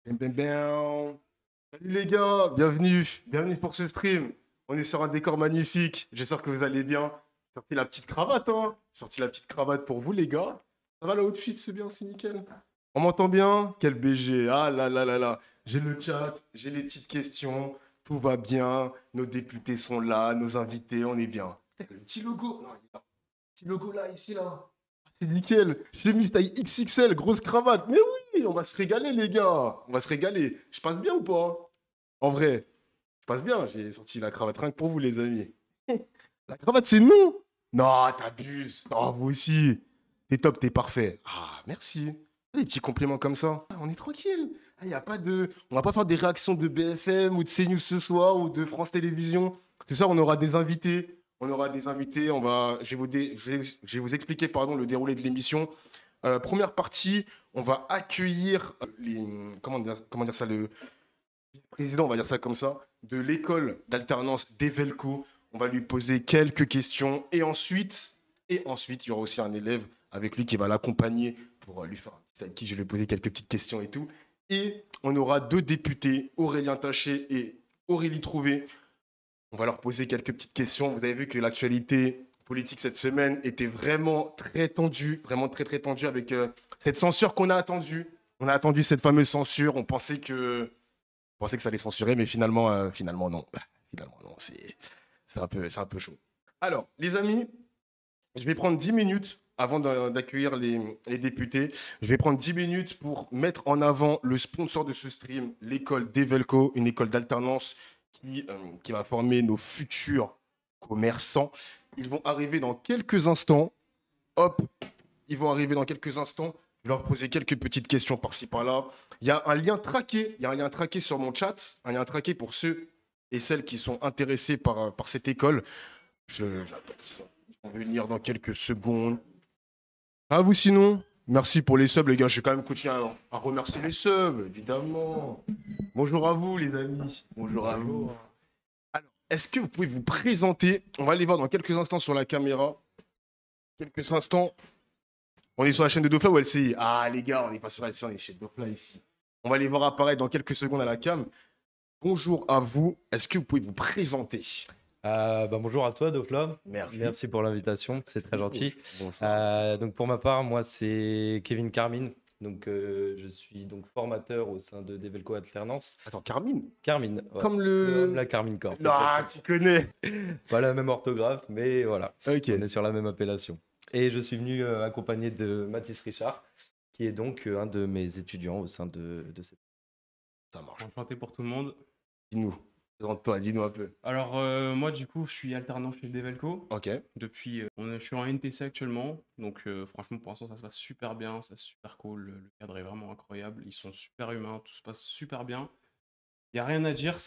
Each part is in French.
Bam, bam, bam. Salut les gars, bienvenue pour ce stream. On est sur un décor magnifique, j'espère que vous allez bien. J'ai sorti la petite cravate, hein. J'ai sorti la petite cravate pour vous les gars. Ça va la outfit, c'est bien, c'est nickel. On m'entend bien? Quel BG, ah là là là là. J'ai le chat, j'ai les petites questions, tout va bien. Nos députés sont là, nos invités, on est bien. Putain, le petit logo, non, il est là. Petit logo là, ici là. Ah, c'est nickel. Je l'ai mis taille XXL, grosse cravate. Mais oui, on va se régaler, les gars. On va se régaler. Je passe bien ou pas? En vrai, je passe bien. J'ai sorti la cravate rien que pour vous, les amis. La cravate, c'est nous? Non, t'abuses. Non, vous aussi. T'es top, t'es parfait. Ah, merci. Des petits compliments comme ça. Ah, on est tranquille. Ah, y a pas de... On va pas faire des réactions de BFM ou de CNews ce soir ou de France Télévisions. C'est ça, on aura des invités. On aura des invités. On va... je vais vous expliquer pardon, le déroulé de l'émission. Première partie, on va accueillir les... comment dire ça, le président, on va dire ça comme ça, de l'école d'alternance d'Evelco. On va lui poser quelques questions et ensuite, il y aura aussi un élève avec lui qui va l'accompagner pour lui faire un petit sidekick. Je vais lui poser quelques petites questions et tout. Et on aura deux députés, Aurélien Taché et Aurélie Trouvé. On va leur poser quelques petites questions. Vous avez vu que l'actualité politique cette semaine était vraiment très tendue, vraiment très très tendue avec cette censure qu'on a attendue. On a attendu cette fameuse censure. On pensait que ça allait censurer, mais finalement non. Finalement non, c'est un peu chaud. Alors, les amis, je vais prendre 10 minutes avant d'accueillir les députés. Je vais prendre 10 minutes pour mettre en avant le sponsor de ce stream, l'école d'Evelco, une école d'alternance qui va former nos futurs commerçants. Ils vont arriver dans quelques instants. Hop, ils vont arriver dans quelques instants. Je vais leur poser quelques petites questions par-ci par-là. Il y a un lien traqué sur mon chat, un lien traqué pour ceux et celles qui sont intéressés par cette école. J'attends ça. Ils vont venir dans quelques secondes. À vous sinon. Merci pour les subs, les gars. Je vais quand même continuer à remercier les subs, évidemment. Bonjour à vous, les amis. Bonjour à vous. Alors, est-ce que vous pouvez vous présenter? On va aller voir dans quelques instants sur la caméra. Quelques instants. On est sur la chaîne de Dofla ou LCI? Ah, les gars, on n'est pas sur LCI, on est chez Dofla ici. On va les voir apparaître dans quelques secondes à la cam. Bonjour à vous. Est-ce que vous pouvez vous présenter? Bonjour à toi, Dofla. Merci. Merci pour l'invitation, c'est très gentil. Bonsoir. Donc pour ma part, moi c'est Kevin Carmine. Donc je suis donc formateur au sein de Develco Alternance. Attends, Carmine? Carmine, ouais. Comme Comme le... la Carmine Corp. Ah, tu connais. Pas la même orthographe, mais voilà, Ok, on est sur la même appellation. Et je suis venu accompagné de Mathis Richard, qui est donc un de mes étudiants au sein de cette. ça marche. Enchanté pour tout le monde. Dis-nous. Présente-toi, dis-nous un peu. Alors, moi, du coup, je suis alternant chez Develco. Ok. Depuis, je suis en NTC actuellement. Donc, franchement, pour l'instant, ça se passe super bien. C'est super cool. Le cadre est vraiment incroyable. Ils sont super humains. Tout se passe super bien. Il n'y a rien à dire.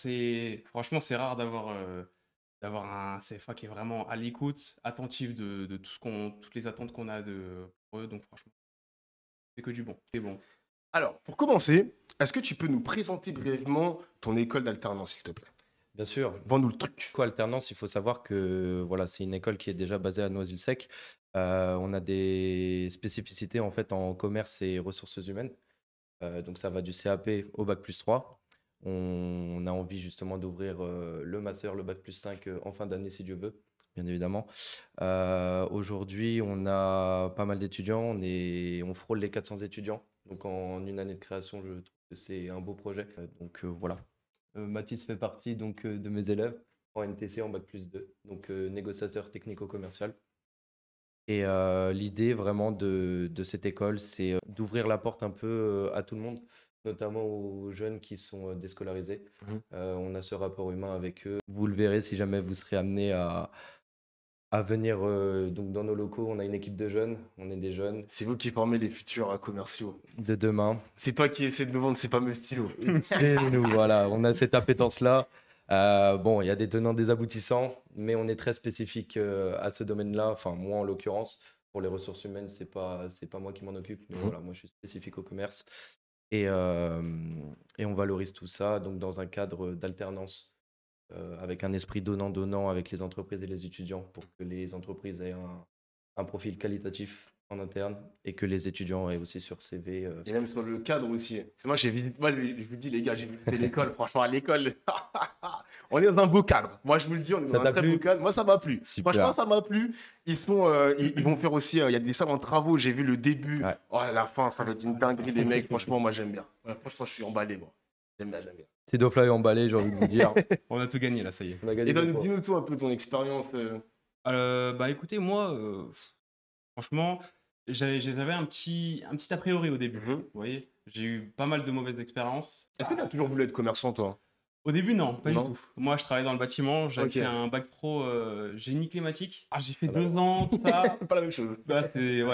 Franchement, c'est rare d'avoir un CFA qui est vraiment à l'écoute, attentif de toutes les attentes qu'on a pour eux. Donc, franchement, c'est que du bon. C'est bon. Alors, pour commencer, est-ce que tu peux nous présenter brièvement ton école d'alternance, s'il te plaît? Bien sûr. Vends-nous le truc. Alternance, il faut savoir que voilà, c'est une école qui est déjà basée à Noisy-le-Sec. On a des spécificités en fait en commerce et ressources humaines. Donc ça va du CAP au bac+3. On a envie justement d'ouvrir le master, le bac+5 en fin d'année si Dieu veut, bien évidemment. Aujourd'hui, on a pas mal d'étudiants. On frôle les 400 étudiants. Donc en une année de création, je trouve que c'est un beau projet. Donc voilà. Mathis fait partie donc de mes élèves en NTC en bac+2, donc négociateur technico-commercial. Et l'idée vraiment de cette école, c'est d'ouvrir la porte un peu à tout le monde, notamment aux jeunes qui sont déscolarisés. On a ce rapport humain avec eux. Vous le verrez si jamais vous serez amené à venir donc dans nos locaux. On a une équipe de jeunes, on est des jeunes C'est vous qui formez les futurs commerciaux. de demain. C'est toi qui essaie de nous vendre ces fameux stylos. C'est nous, voilà, on a cette appétence-là. Bon, il y a des tenants, des aboutissants, mais on est très spécifique à ce domaine-là. Enfin, moi, en l'occurrence, pour les ressources humaines, c'est pas moi qui m'en occupe, mais voilà, moi, je suis spécifique au commerce. Et on valorise tout ça donc dans un cadre d'alternance avec un esprit donnant-donnant avec les entreprises et les étudiants pour que les entreprises aient un profil qualitatif en interne et que les étudiants aient aussi sur CV. Et même sur le cadre aussi. Moi, je vous dis, les gars, j'ai visité l'école. Franchement, à l'école, on est dans un beau cadre. Moi, je vous le dis, on est Ça dans un t'a très plu? beau cadre. Moi, ça m'a plu. Super. Franchement, ça m'a plu. Ils vont faire aussi, il y a des salles en travaux. J'ai vu le début. Ouais. Oh, à la fin, ça va être une dinguerie, les mecs. Franchement, moi, j'aime bien. Ouais, franchement, je suis emballé, moi. J'aime bien, j'aime bien. Tidofly emballé, j'ai envie de vous dire. On a tout gagné là, ça y est. On a gagné Et deux points. dis-nous tout un peu ton expérience. Bah écoutez, moi, franchement, j'avais un petit a priori au début. Mhm. Vous voyez, j'ai eu pas mal de mauvaises expériences. Est-ce que tu as toujours voulu être commerçant, toi? Au début, non, pas Non. du tout. Moi, je travaillais dans le bâtiment, j'avais Ok. fait un bac pro génie climatique. Ah, j'ai fait Ah bah 2 ans, tout ça. Pas la même chose. Bah,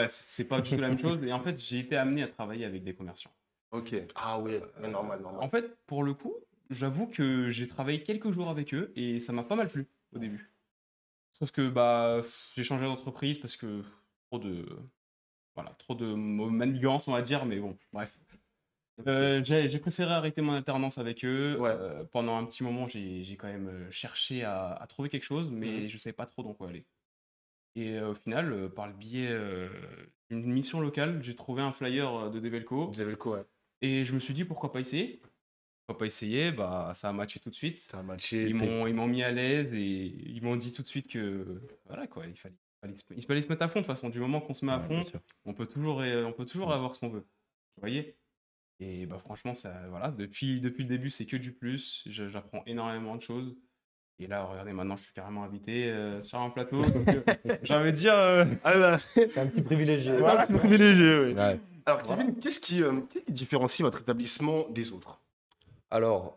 c'est pas du tout la même chose. Et en fait, j'ai été amené à travailler avec des commerciants. Ok. Ah oui, mais normal, En normal. fait, pour le coup, j'avoue que j'ai travaillé quelques jours avec eux et ça m'a pas mal plu au début. Sauf que bah, j'ai changé d'entreprise parce que trop de, trop de manigances, on va dire, mais bon, bref. Ok. J'ai préféré arrêter mon alternance avec eux. Ouais. Pendant un petit moment, j'ai quand même cherché à trouver quelque chose, mais Mhm. je savais pas trop dans quoi aller. Et au final, par le biais d'une mission locale, j'ai trouvé un flyer de Develco Vous avez le coup, ouais. et je me suis dit pourquoi pas essayer. Pourquoi pas essayer? Bah, ça a matché tout de suite. Ça a matché. Ils m'ont mis à l'aise et ils m'ont dit tout de suite que voilà quoi, il fallait se mettre à fond de toute façon. Du moment qu'on se met à Ouais, bien fond, sûr. on peut toujours avoir ce qu'on veut. Vous voyez? Et bah franchement, ça, voilà, depuis le début, c'est que du plus. J'apprends énormément de choses. Et là, regardez, maintenant, je suis carrément invité sur un plateau. Donc, j'ai envie de dire. Ah bah, C'est un petit privilégié. c'est un petit privilégié, oui. Ouais. Alors, Kevin, qu'est-ce qui différencie votre établissement des autres? Alors,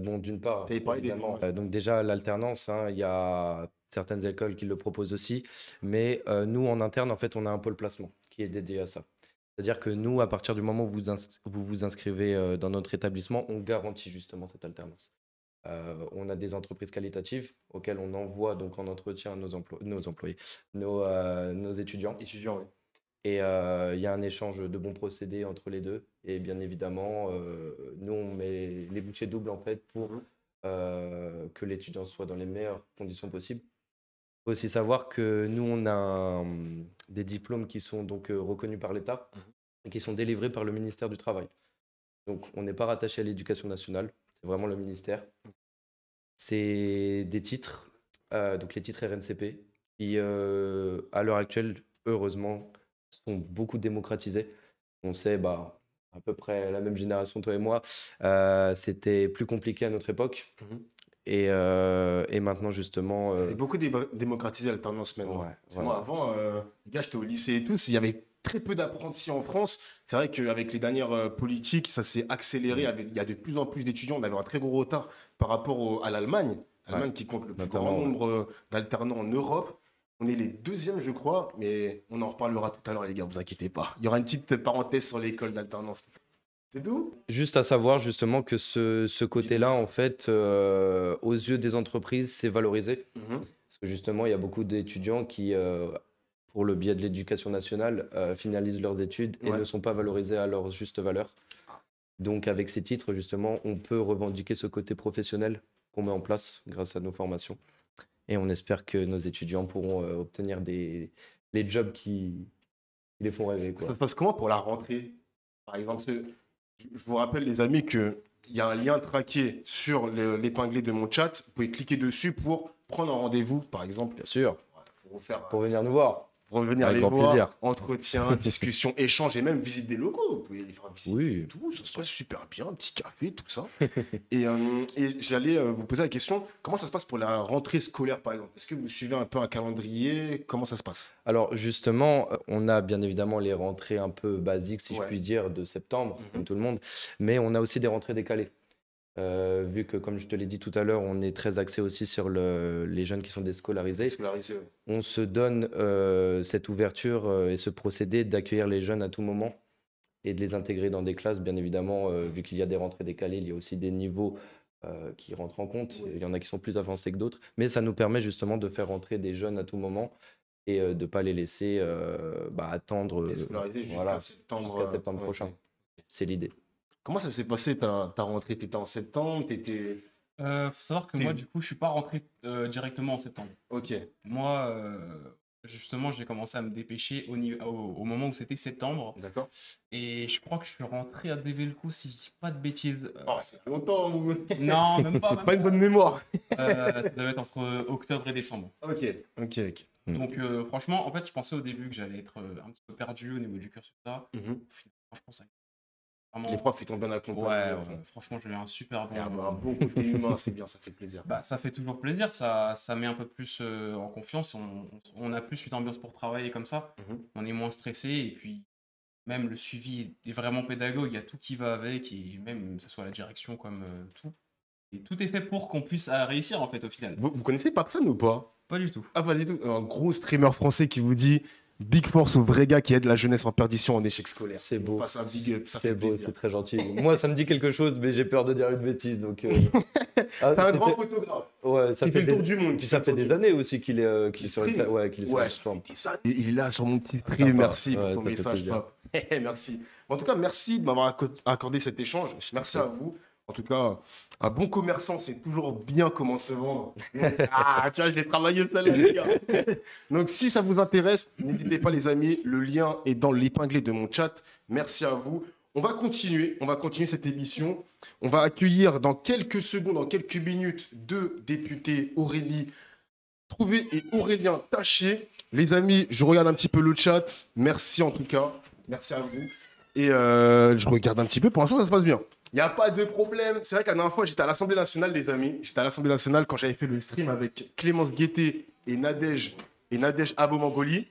donc d'une part, T'avais parlé des évidemment, bons, ouais. donc déjà l'alternance, hein, il y a certaines écoles qui le proposent aussi, mais nous en interne, en fait, on a un pôle placement qui est dédié à ça. C'est-à-dire que nous, à partir du moment où vous vous inscrivez dans notre établissement, on garantit justement cette alternance. On a des entreprises qualitatives auxquelles on envoie donc en entretien nos employés, nos étudiants. Étudiant, oui. Et il y a un échange de bons procédés entre les deux. Et bien évidemment, nous, on met les bouchées doubles en fait pour Mhm. que l'étudiant soit dans les meilleures conditions possibles. Il faut aussi savoir que nous, on a des diplômes qui sont donc reconnus par l'État Mhm. et qui sont délivrés par le ministère du Travail. Donc, on n'est pas rattaché à l'Éducation nationale, c'est vraiment le ministère. C'est des titres, donc les titres RNCP, qui à l'heure actuelle, heureusement, sont beaucoup démocratisés. On sait, bah, à peu près la même génération, toi et moi, c'était plus compliqué à notre époque. Mhm. Et maintenant, justement, C'est beaucoup démocratisé l'alternance maintenant. ouais, Parce que moi, avant, les gars, j'étais au lycée et tout, il y avait très peu d'apprentis en France. C'est vrai qu'avec les dernières politiques, ça s'est accéléré. Il y a de plus en plus d'étudiants. On avait un très gros retard par rapport à l'Allemagne. L'Allemagne qui compte le plus grand Notamment, ouais. nombre d'alternants en Europe. On est les deuxièmes, je crois, mais on en reparlera tout à l'heure, les gars, vous inquiétez pas. Il y aura une petite parenthèse sur l'école d'alternance. C'est d'où? Juste à savoir justement que ce côté-là, en fait, aux yeux des entreprises, c'est valorisé. Mhm. Parce que justement, il y a beaucoup d'étudiants qui, pour le biais de l'éducation nationale, finalisent leurs études et Ouais. ne sont pas valorisés à leur juste valeur. Donc, avec ces titres, justement, on peut revendiquer ce côté professionnel qu'on met en place grâce à nos formations. Et on espère que nos étudiants pourront obtenir les jobs qui les font rêver, Ça quoi. se passe comment pour la rentrée? Par exemple, je vous rappelle, les amis, qu'il y a un lien traqué sur l'épinglé de mon chat. Vous pouvez cliquer dessus pour prendre un rendez-vous, par exemple, Bien sûr, pour faire, pour venir nous voir. pour venir Avec les grand voir, plaisir. entretien, discussion, échange et même visite des locaux. Vous pouvez les faire visiter Oui. et tout. Ça se passe super bien, un petit café, tout ça. Et j'allais vous poser la question, comment ça se passe pour la rentrée scolaire, par exemple? Est-ce que vous suivez un peu un calendrier? Comment ça se passe? Alors justement, on a bien évidemment les rentrées un peu basiques, si je Ouais. puis dire, de septembre, Mhm. comme tout le monde, mais on a aussi des rentrées décalées. Vu que, comme je te l'ai dit tout à l'heure, on est très axé aussi sur les jeunes qui sont déscolarisés. Scolarisé, ouais. On se donne cette ouverture et ce procédé d'accueillir les jeunes à tout moment et de les intégrer dans des classes, bien évidemment, vu qu'il y a des rentrées décalées, il y a aussi des niveaux qui rentrent en compte. Oui. Il y en a qui sont plus avancés que d'autres, mais ça nous permet justement de faire rentrer des jeunes à tout moment et de ne pas les laisser attendre Déscolarisé jusqu'à voilà, septembre. jusqu'à septembre Ouais, prochain. ouais. C'est l'idée. Comment ça s'est passé ta rentrée? T'étais en septembre, t'étais... Faut savoir que moi, du coup, je suis pas rentré directement en septembre. Ok. Moi, Justement, j'ai commencé à me dépêcher au moment où c'était septembre. D'accord. Et je crois que je suis rentré à Develco, si je dis pas de bêtises. Oh, c'est longtemps, vous. Non, même pas. Pas une bonne mémoire. Ça devait être entre octobre et décembre. Ok, ok. Donc, franchement, en fait, je pensais au début que j'allais être un petit peu perdu au niveau du cursus. Ça. Franchement, ça a été vraiment... Les profs, ils t'ont bien accompagné. Ouais, franchement, j'ai eu un super Et un bon. bon côté humain, c'est bien, ça fait plaisir. Bah, ça fait toujours plaisir, ça met un peu plus en confiance. On a plus une ambiance pour travailler comme ça. On est moins stressé et puis même le suivi est vraiment pédagogue. Il y a tout qui va avec et même que ce soit la direction comme tout. Et tout est fait pour qu'on puisse réussir en fait au final. Vous connaissez Papsan ou pas? Pas du tout. Ah, pas du tout. Un gros streamer français qui vous dit big force aux vrais gars qui aident la jeunesse en perdition en échec scolaire. C'est beau. Passe un big up, ça C'est fait beau, plaisir. c'est très gentil. Moi, ça me dit quelque chose, mais j'ai peur de dire une bêtise. Donc, T'es un grand photographe Ouais, ça qui fait fait le tour du monde. Puis ça fait des années aussi qu'il est sur stream. ouais, qu'il est sur la plateforme. Il est là sur mon petit Sympa. stream. Merci pour Ouais, ton ça fait message, plaisir. Pap. Merci. En tout cas, merci de m'avoir accordé cet échange. Merci à vous. En tout cas, un bon commerçant, c'est toujours bien comment se vendre. Ah, tu vois, je l'ai travaillé celle-là, les gars. Donc, si ça vous intéresse, n'hésitez pas, les amis. Le lien est dans l'épinglé de mon chat. Merci à vous. On va continuer cette émission. On va accueillir dans quelques secondes, dans quelques minutes, deux députés, Aurélie Trouvé et Aurélien Taché. Les amis, je regarde un petit peu le chat. Merci en tout cas. Merci à vous. Et je regarde un petit peu. Pour l'instant, ça se passe bien. Il n'y a pas de problème. C'est vrai que la dernière fois, j'étais à l'Assemblée nationale, les amis. J'étais à l'Assemblée nationale quand j'avais fait le stream avec Clémence Guettet et Nadège Abomangoli.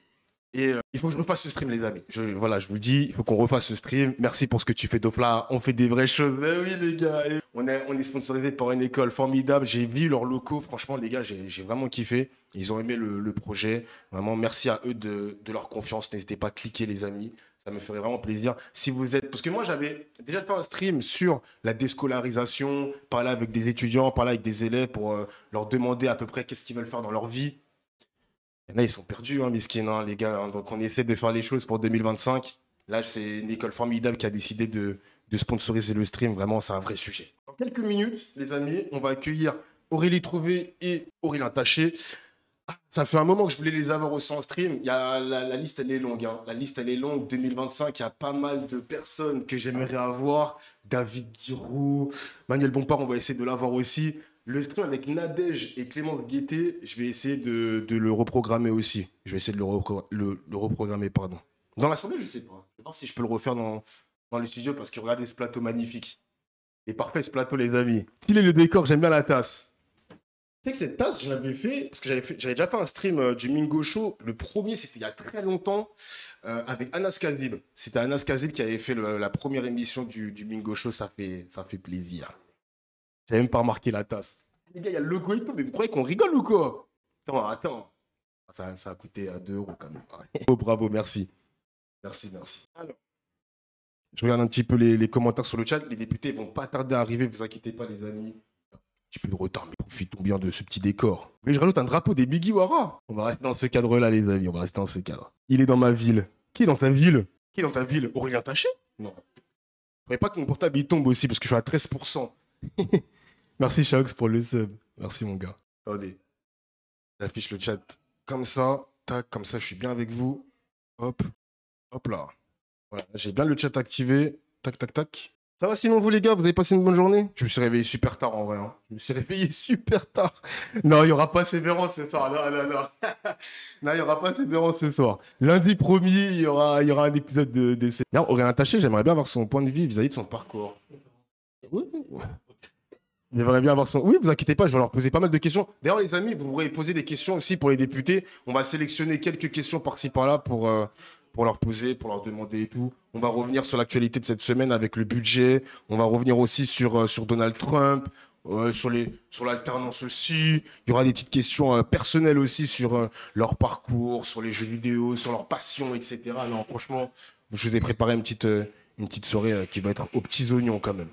Et il faut que je refasse ce stream, les amis. Voilà, je vous le dis, il faut qu'on refasse ce stream. Merci pour ce que tu fais, Dofla. On fait des vraies choses. Mais oui, les gars. Et on est sponsorisé par une école formidable. J'ai vu leurs locaux. Franchement, les gars, j'ai vraiment kiffé. Ils ont aimé le projet. Vraiment, merci à eux de leur confiance. N'hésitez pas à cliquer, les amis. Ça me ferait vraiment plaisir. Si vous êtes... Parce que moi, j'avais déjà fait un stream sur la déscolarisation, parler avec des étudiants, parler avec des élèves pour leur demander à peu près qu'est-ce qu'ils veulent faire dans leur vie. Il y en a, ils sont perdus, hein, miskin, hein, les gars. Hein. Donc, on essaie de faire les choses pour 2025. Là, c'est une école formidable qui a décidé de sponsoriser le stream. Vraiment, c'est un vrai sujet. Dans quelques minutes, les amis, on va accueillir Aurélie Trouvé et Aurélien Taché. Ça fait un moment que je voulais les avoir aussi en stream. Il y a, la liste, elle est longue. Hein. La liste, elle est longue. 2025, il y a pas mal de personnes que j'aimerais avoir. David Guiraud, Manuel Bompard, on va essayer de l'avoir aussi. Le stream avec Nadège et Clémence Guettet, je vais essayer de le reprogrammer aussi. Je vais essayer de le reprogrammer, pardon. Dans l'assemblée, je sais pas. Je vais voir si je peux le refaire dans le studio parce que regardez ce plateau magnifique. Il est parfait ce plateau, les amis. Stylé le décor, j'aime bien la tasse. Tu sais que cette tasse, je l'avais fait parce que j'avais déjà fait un stream du Mingo Show. Le premier, c'était il y a très longtemps avec Anas Kazib. C'était Anas Kazib qui avait fait la première émission du Mingo Show. Ça fait plaisir. J'avais même pas remarqué la tasse. Les gars, il y a le logo et tout, mais vous croyez qu'on rigole ou quoi? Attends. Ça a coûté 2 € quand même. Oh, bravo, merci. Merci. Alors, je regarde un petit peu les commentaires sur le chat. Les députés vont pas tarder à arriver, vous inquiétez pas, les amis. Un petit peu de retard, mais profitons bien de ce petit décor. Mais je rajoute un drapeau des Bigiwara. On va rester dans ce cadre-là, les amis. On va rester dans ce cadre. Il est dans ma ville. Qui est dans ta ville? Aurélien Taché? Non. Faudrait pas que mon portable il tombe aussi parce que je suis à 13%. Merci Shaox pour le sub. Merci mon gars. Attendez. J'affiche le chat comme ça. Tac, comme ça je suis bien avec vous. Hop là. Voilà, j'ai bien le chat activé. Tac. Ça va sinon vous les gars, vous avez passé une bonne journée? Je me suis réveillé super tard en vrai. Hein. Je me suis réveillé super tard. Non, il n'y aura pas Sévérance ce soir. Non. Non, il n'y aura pas Sévérance ce soir. Lundi promis, il y aura un épisode d'essai. Aurélien Taché, j'aimerais bien avoir son point de vue vis-à-vis de son parcours. Oui. J'aimerais bien avoir son... Oui, vous inquiétez pas, je vais leur poser pas mal de questions. D'ailleurs, les amis, vous pourrez poser des questions aussi pour les députés. On va sélectionner quelques questions par-ci, par-là pour leur poser, pour leur demander et tout. On va revenir sur l'actualité de cette semaine avec le budget. On va revenir aussi sur Donald Trump, sur l'alternance aussi. Il y aura des petites questions personnelles aussi sur leur parcours, sur les jeux vidéo, sur leur passion, etc. Non, franchement, je vous ai préparé une petite soirée qui va être aux petits oignons quand même.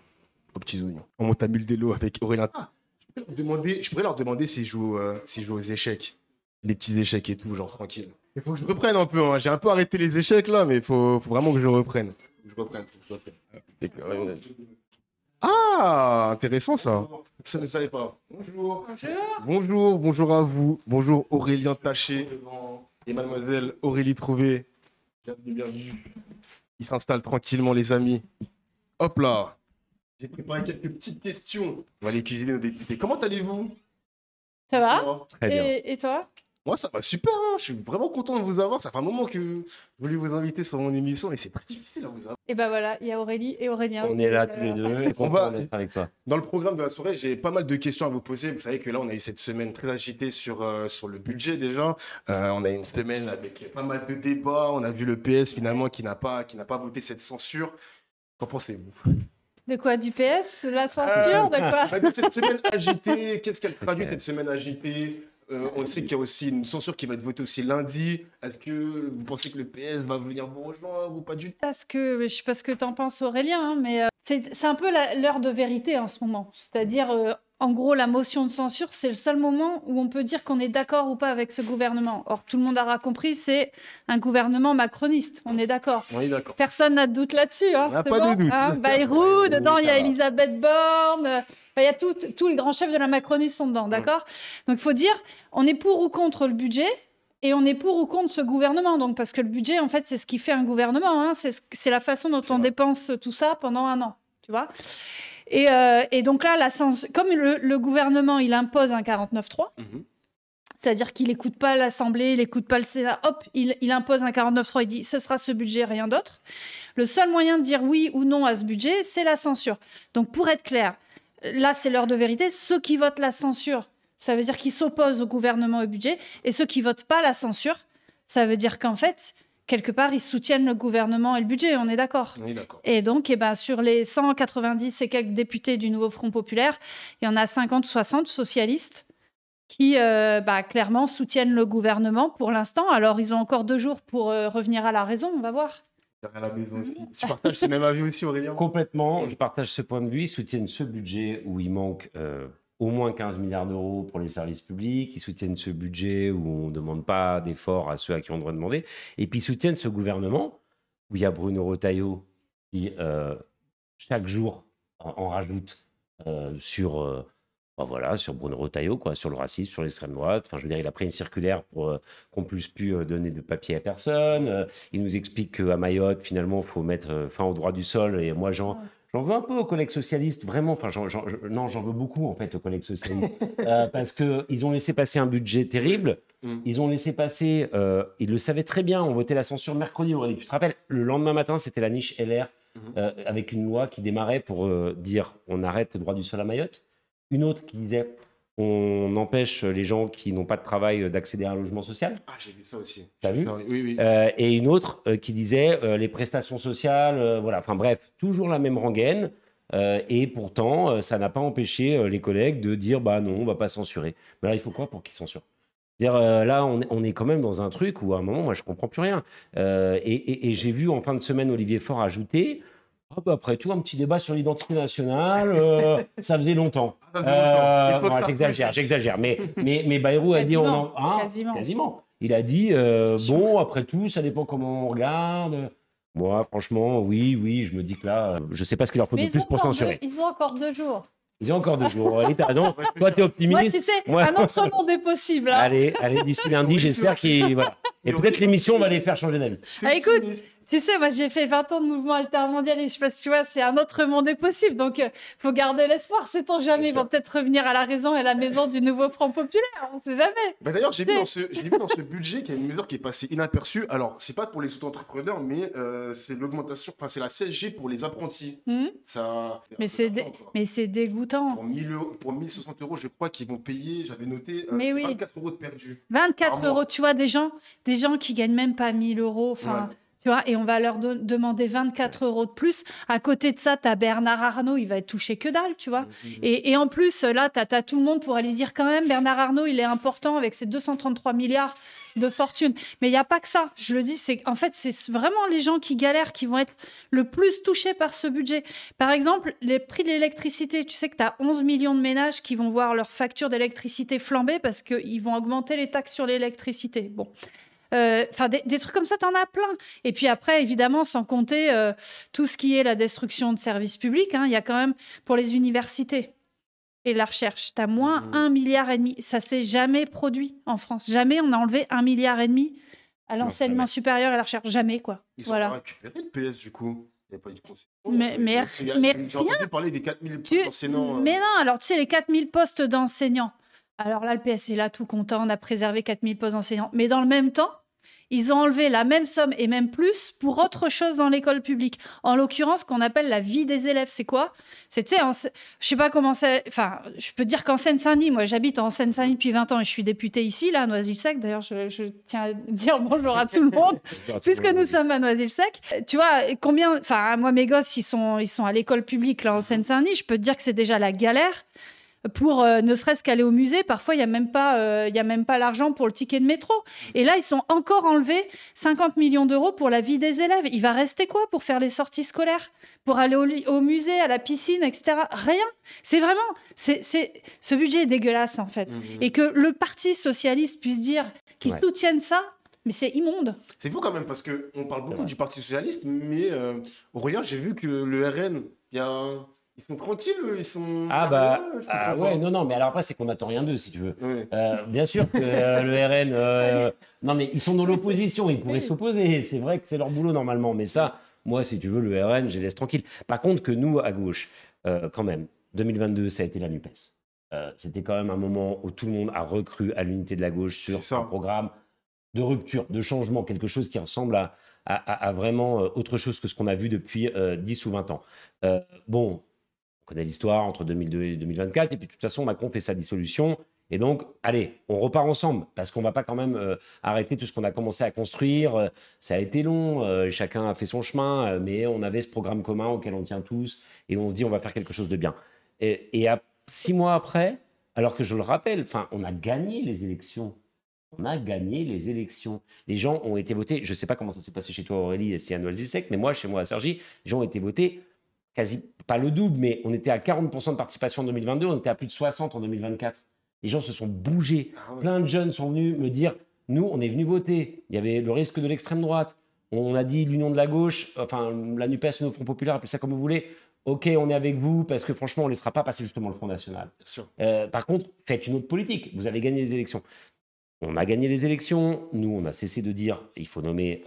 Aux petits oignons. On monte à Mildello avec Aurélien. Je pourrais leur demander s'ils jouent aux échecs. Les petits échecs et tout, genre tranquille. Il faut que je reprenne un peu. Hein. J'ai un peu arrêté les échecs là, mais il faut vraiment que je reprenne. Ah, intéressant ça. Ça ne savais pas. Bonjour à vous. Bonjour Aurélien Taché. et mademoiselle Aurélie Trouvé. Bienvenue, bienvenue. Ils s'installent tranquillement, les amis. Hop là. J'ai préparé quelques petites questions. On va les cuisiner nos députés. Comment allez-vous? Ça va? Très bien. Et toi? Moi, ça va super, hein. Je suis vraiment content de vous avoir. Ça fait un moment que je voulais vous inviter sur mon émission et c'est très difficile à vous avoir. Et ben voilà, il y a Aurélie et Aurélien. On est là tous les deux et On va- content d'être avec toi. Dans le programme de la soirée, j'ai pas mal de questions à vous poser. Vous savez que là, on a eu cette semaine très agitée sur le budget déjà. On a eu une semaine avec pas mal de débats. On a vu le PS finalement qui n'a pas voté cette censure. Qu'en pensez-vous? De quoi? Du PS? La censure? De quoi? De cette semaine agitée, qu'est-ce qu'elle traduit Ok. cette semaine agitée? On sait qu'il y a aussi une censure qui va être votée aussi lundi. Est-ce que vous pensez que le PS va venir vous rejoindre ou pas du tout? Je sais pas ce que t'en penses, Aurélien, hein, mais c'est un peu l'heure de vérité en ce moment. C'est-à-dire, en gros, la motion de censure, c'est le seul moment où on peut dire qu'on est d'accord ou pas avec ce gouvernement. Or, tout le monde aura compris, c'est un gouvernement macroniste. On est d'accord. On est d'accord. Personne n'a de doute là-dessus. Hein, On n'a c'est pas bon, de doute. hein. Bayrou, Oui, dedans, il y ça a va. Elisabeth Borne. Il y a tous les grands chefs de la Macronie sont dedans, d'accord? Donc, il faut dire, on est pour ou contre le budget et on est pour ou contre ce gouvernement. Donc, parce que le budget, en fait, c'est ce qui fait un gouvernement. Hein. C'est la façon dont on vrai. dépense tout ça pendant un an, tu vois? Et donc là, comme le gouvernement, il impose un 49.3, Mhm. c'est-à-dire qu'il n'écoute pas l'Assemblée, il n'écoute pas le Sénat, hop, il impose un 49.3, il dit ce sera ce budget, rien d'autre. Le seul moyen de dire oui ou non à ce budget, c'est la censure. Donc pour être clair, là c'est l'heure de vérité, ceux qui votent la censure, ça veut dire qu'ils s'opposent au gouvernement et au budget, et ceux qui votent pas la censure, ça veut dire qu'en fait, quelque part, ils soutiennent le gouvernement et le budget, on est d'accord? On est d'accord. Et donc, sur les 190 et quelques députés du nouveau Front populaire, il y en a 50 ou 60 socialistes qui, clairement, soutiennent le gouvernement pour l'instant. Alors, ils ont encore 2 jours pour revenir à la raison, on va voir. À la maison aussi. Tu partages ce même avis aussi, Aurélien? Complètement, je partage ce point de vue. Ils soutiennent ce budget où il manque au moins 15 milliards d'euros pour les services publics. Ils soutiennent ce budget où on ne demande pas d'efforts à ceux à qui on doit demander. Et puis ils soutiennent ce gouvernement où il y a Bruno Retailleau qui, chaque jour, en rajoute sur Bruno Retailleau, quoi, sur le racisme, sur l'extrême droite. Enfin, je veux dire, il a pris une circulaire pour qu'on puisse plus donner de papier à personne. Il nous explique qu'à Mayotte, finalement, il faut mettre fin au droit du sol. Et moi, j'en veux un peu aux collègues socialistes, vraiment. Enfin, non, j'en veux beaucoup, en fait, aux collègues socialistes. Parce qu'ils ont laissé passer un budget terrible. Ils ont laissé passer... ils le savaient très bien. On votait la censure mercredi. Aurélie. Tu te rappelles, le lendemain matin, c'était la niche LR avec une loi qui démarrait pour dire on arrête le droit du sol à Mayotte. Une autre qui disait on empêche les gens qui n'ont pas de travail d'accéder à un logement social. Ah, j'ai vu ça aussi. T'as vu? Oui, oui. Et une autre qui disait les prestations sociales, voilà. Enfin bref, toujours la même rengaine. Et pourtant, ça n'a pas empêché les collègues de dire bah non, on va pas censurer. Mais là, il faut quoi pour qu'ils censurent? C'est-à-dire, là, on est quand même dans un truc où à un moment, moi, je comprends plus rien. Et j'ai vu en fin de semaine Olivier Faure ajouter. Oh, bah, après tout, un petit débat sur l'identité nationale, ça faisait longtemps. Ça faisait longtemps. Il faut Bon, faire j'exagère. Mais Bayrou a dit... Quasiment. Il a dit, bon, après tout, ça dépend comment on regarde. Moi, franchement, oui, je me dis que là, je sais pas ce qu'il leur faut Mais de plus pour censurer. ils ont encore 2 jours. Ils ont encore 2 jours. Aurélie, t'as raison. Toi, t'es Moi, optimiste. tu sais, Ouais. un autre monde est possible. Hein. Allez, d'ici lundi, j'espère qu'il... Voilà. Et peut-être l'émission va les faire changer d'avis. Ah, écoute, tu sais, moi j'ai fait 20 ans de mouvement altermondial et je sais pas si tu vois, c'est un autre monde est possible. Donc, faut garder l'espoir. Sait-on jamais, ils vont peut-être revenir à la raison et à la maison du nouveau Front populaire. On sait jamais. Bah d'ailleurs, j'ai vu dans ce budget qu'il y a une mesure qui est passée inaperçue. Alors, c'est pas pour les auto-entrepreneurs, mais c'est l'augmentation, enfin, c'est la CSG pour les apprentis. Ça, Mais c'est dégoûtant. Pour 1000 euros, pour 1060 euros, je crois qu'ils vont payer, j'avais noté, Mais oui. 24 euros de perdu. 24 Par mois. euros, tu vois, des gens qui gagnent même pas 1000 euros. Enfin, Ouais. tu vois, et on va leur demander 24 euros de plus. À côté de ça, tu as Bernard Arnault, il va être touché que dalle, tu vois. Et en plus, là, tu as tout le monde pour aller dire quand même, Bernard Arnault, il est important avec ses 233 milliards de fortune. Mais il n'y a pas que ça. Je le dis, en fait, c'est vraiment les gens qui galèrent qui vont être le plus touchés par ce budget. Par exemple, les prix de l'électricité. Tu sais que tu as 11 millions de ménages qui vont voir leur facture d'électricité flamber parce qu'ils vont augmenter les taxes sur l'électricité. Bon. Enfin, des trucs comme ça, t'en as plein. Et puis après, évidemment, sans compter tout ce qui est la destruction de services publics, hein, il y a quand même pour les universités et la recherche, t'as moins 1,5 milliard. Ça s'est jamais produit en France. Jamais on a enlevé 1,5 milliard à l'enseignement jamais. supérieur et à la recherche. Jamais, quoi. Ils sont Voilà. récupérés le PS du coup. Il n'y a pas eu de concession. Mais J'ai entendu parler des 4000 postes d'enseignants. Mais non, alors tu sais, les 4000 postes d'enseignants. Alors là, le PS est là, tout content, on a préservé 4000 postes d'enseignants. Mais dans le même temps, ils ont enlevé la même somme et même plus pour autre chose dans l'école publique. En l'occurrence, ce qu'on appelle la vie des élèves. C'est quoi? C'est, tu sais, je sais pas comment c'est. Enfin, je peux dire qu'en Seine-Saint-Denis, moi j'habite en Seine-Saint-Denis depuis 20 ans et je suis députée ici, là, à Noisy-le-Sec. D'ailleurs, je tiens à dire bonjour à tout le monde, puisque nous sommes à Noisy-le-Sec. Tu vois, combien. Enfin, moi, mes gosses, ils sont à l'école publique, là, en Seine-Saint-Denis. Je peux te dire que c'est déjà la galère. Pour ne serait-ce qu'aller au musée, parfois il n'y a même pas l'argent pour le ticket de métro. Et là, ils sont encore enlevés 50 millions d'euros pour la vie des élèves. Il va rester quoi pour faire les sorties scolaires? Pour aller au musée, à la piscine, etc. Rien. C'est vraiment... Ce budget est dégueulasse, en fait. Et que le Parti socialiste puisse dire qu'ils soutiennent ça, mais c'est immonde. C'est fou quand même, parce qu'on parle beaucoup du Parti socialiste, mais au regard, j'ai vu que le RN, ils sont tranquilles, ils sont... ouais, non, mais alors après, c'est qu'on n'attend rien d'eux, si tu veux. Ouais. Bien sûr que le RN... non, mais ils sont dans l'opposition, ils pourraient s'opposer. C'est vrai que c'est leur boulot, normalement. Mais ça, moi, si tu veux, le RN, je les laisse tranquilles. Par contre, que nous, à gauche, quand même, 2022, ça a été la NUPES. C'était quand même un moment où tout le monde a recru à l'unité de la gauche sur un programme de rupture, de changement, quelque chose qui ressemble à vraiment autre chose que ce qu'on a vu depuis 10 ou 20 ans. Bon... On connaît l'histoire entre 2002 et 2024, et puis de toute façon, Macron fait sa dissolution. Et donc, allez, on repart ensemble, parce qu'on ne va pas quand même arrêter tout ce qu'on a commencé à construire. Ça a été long, chacun a fait son chemin, mais on avait ce programme commun auquel on tient tous, et on se dit, on va faire quelque chose de bien. Et 6 mois après, alors que je le rappelle, on a gagné les élections. On a gagné les élections. Les gens ont été votés. Je ne sais pas comment ça s'est passé chez toi, Aurélie, et si à Noisy-le-Sec, mais moi, chez moi, à Cergy, les gens ont été votés quasi pas le double, mais on était à 40% de participation en 2022, on était à plus de 60% en 2024. Les gens se sont bougés. Plein de jeunes sont venus me dire, nous, on est venus voter. Il y avait le risque de l'extrême droite. On a dit l'union de la gauche, enfin la NUPES, le Front Populaire, appelez ça comme vous voulez. Ok, on est avec vous parce que franchement, on ne laissera pas passer justement le Front National. Bien sûr. Par contre, faites une autre politique. Vous avez gagné les élections. On a gagné les élections. Nous, on a cessé de dire il faut nommer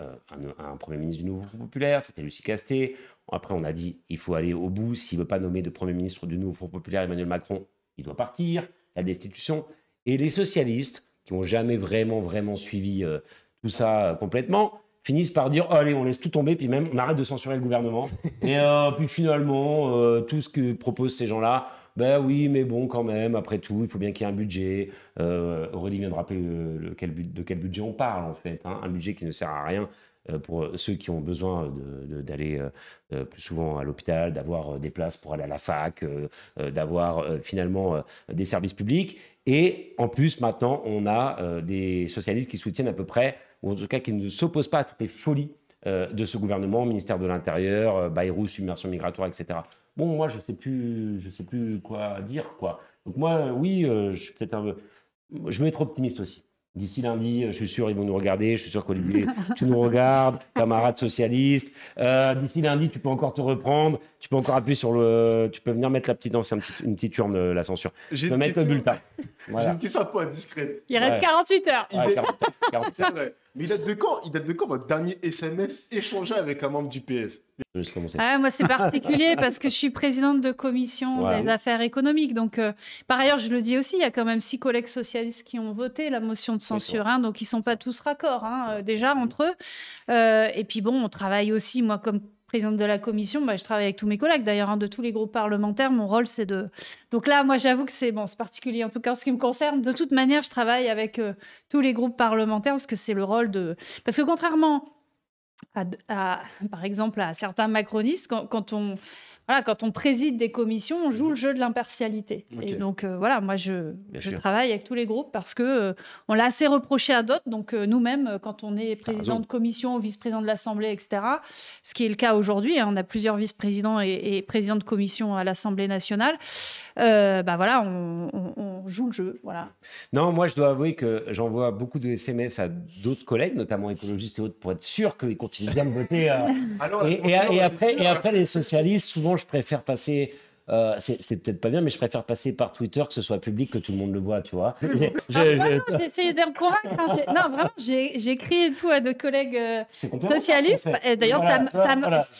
un Premier ministre du nouveau Front Populaire. C'était Lucie Castet. Après, on a dit il faut aller au bout. S'il ne veut pas nommer de Premier ministre du nouveau Front Populaire, Emmanuel Macron, il doit partir. La destitution. Et les socialistes, qui n'ont jamais vraiment suivi tout ça complètement, finissent par dire allez, on laisse tout tomber, puis même on arrête de censurer le gouvernement. Et puis finalement, tout ce que proposent ces gens-là, ben oui, mais bon, quand même, après tout, il faut bien qu'il y ait un budget. Aurélie vient de rappeler de quel budget on parle, en fait. Un budget qui ne sert à rien pour ceux qui ont besoin d'aller plus souvent à l'hôpital, d'avoir des places pour aller à la fac, d'avoir finalement des services publics. Et en plus, maintenant, on a des socialistes qui soutiennent à peu près, ou en tout cas qui ne s'opposent pas à toutes les folies de ce gouvernement, ministère de l'Intérieur, Bayrou, submersion migratoire, etc. Bon, moi, je sais plus quoi dire, quoi. Donc moi, oui, je suis peut-être je veux être optimiste aussi. D'ici lundi, je suis sûr ils vont nous regarder. Je suis sûr qu'Olivier, tu nous regardes, camarade socialiste. D'ici lundi, tu peux encore te reprendre. Tu peux encore appuyer sur le. Tu peux venir mettre la petite une petite urne, la censure. Tu peux mettre le bulletin. J'ai Voilà. une question un peu indiscrète. Il reste 48 heures. Ouais, 40. C'est vrai. Mais il date de quand votre dernier SMS échangé avec un membre du PS? Je laisse commencer. Ah, moi, c'est particulier parce que je suis présidente de commission Ouais. des affaires économiques. Donc, par ailleurs, je le dis aussi, il y a quand même 6 collègues socialistes qui ont voté la motion de censure. Hein, donc, ils ne sont pas tous raccords, déjà, entre eux. Et puis, bon, on travaille aussi, moi, comme présidente de la commission, je travaille avec tous mes collègues, d'ailleurs, de tous les groupes parlementaires. Mon rôle, c'est de... Donc là, moi, j'avoue que c'est particulier, en tout cas, en ce qui me concerne. De toute manière, je travaille avec tous les groupes parlementaires parce que c'est le rôle de... Parce que contrairement... par exemple, à certains macronistes, quand on préside des commissions, on joue le jeu de l'impartialité. Ok. Et donc, moi, je sûr. travaille avec tous les groupes parce que on l'a assez reproché à d'autres. Donc, nous-mêmes, quand on est président raison. de commission ou vice-président de l'Assemblée, etc., ce qui est le cas aujourd'hui, on a plusieurs vice-présidents et présidents de commission à l'Assemblée nationale, on joue le jeu. Voilà. Non, moi, je dois avouer que j'envoie beaucoup de SMS à d'autres collègues, notamment écologistes et autres, pour être sûr qu'ils continuent bien de voter. Alors, Et après, les socialistes, souvent, je préfère passer c'est peut-être pas bien, mais je préfère passer par Twitter que ce soit public, que tout le monde le voit, tu vois. J'ai essayé de me convaincre. Hein. Non, vraiment, j'ai écrit et tout à deux collègues socialistes. Et d'ailleurs,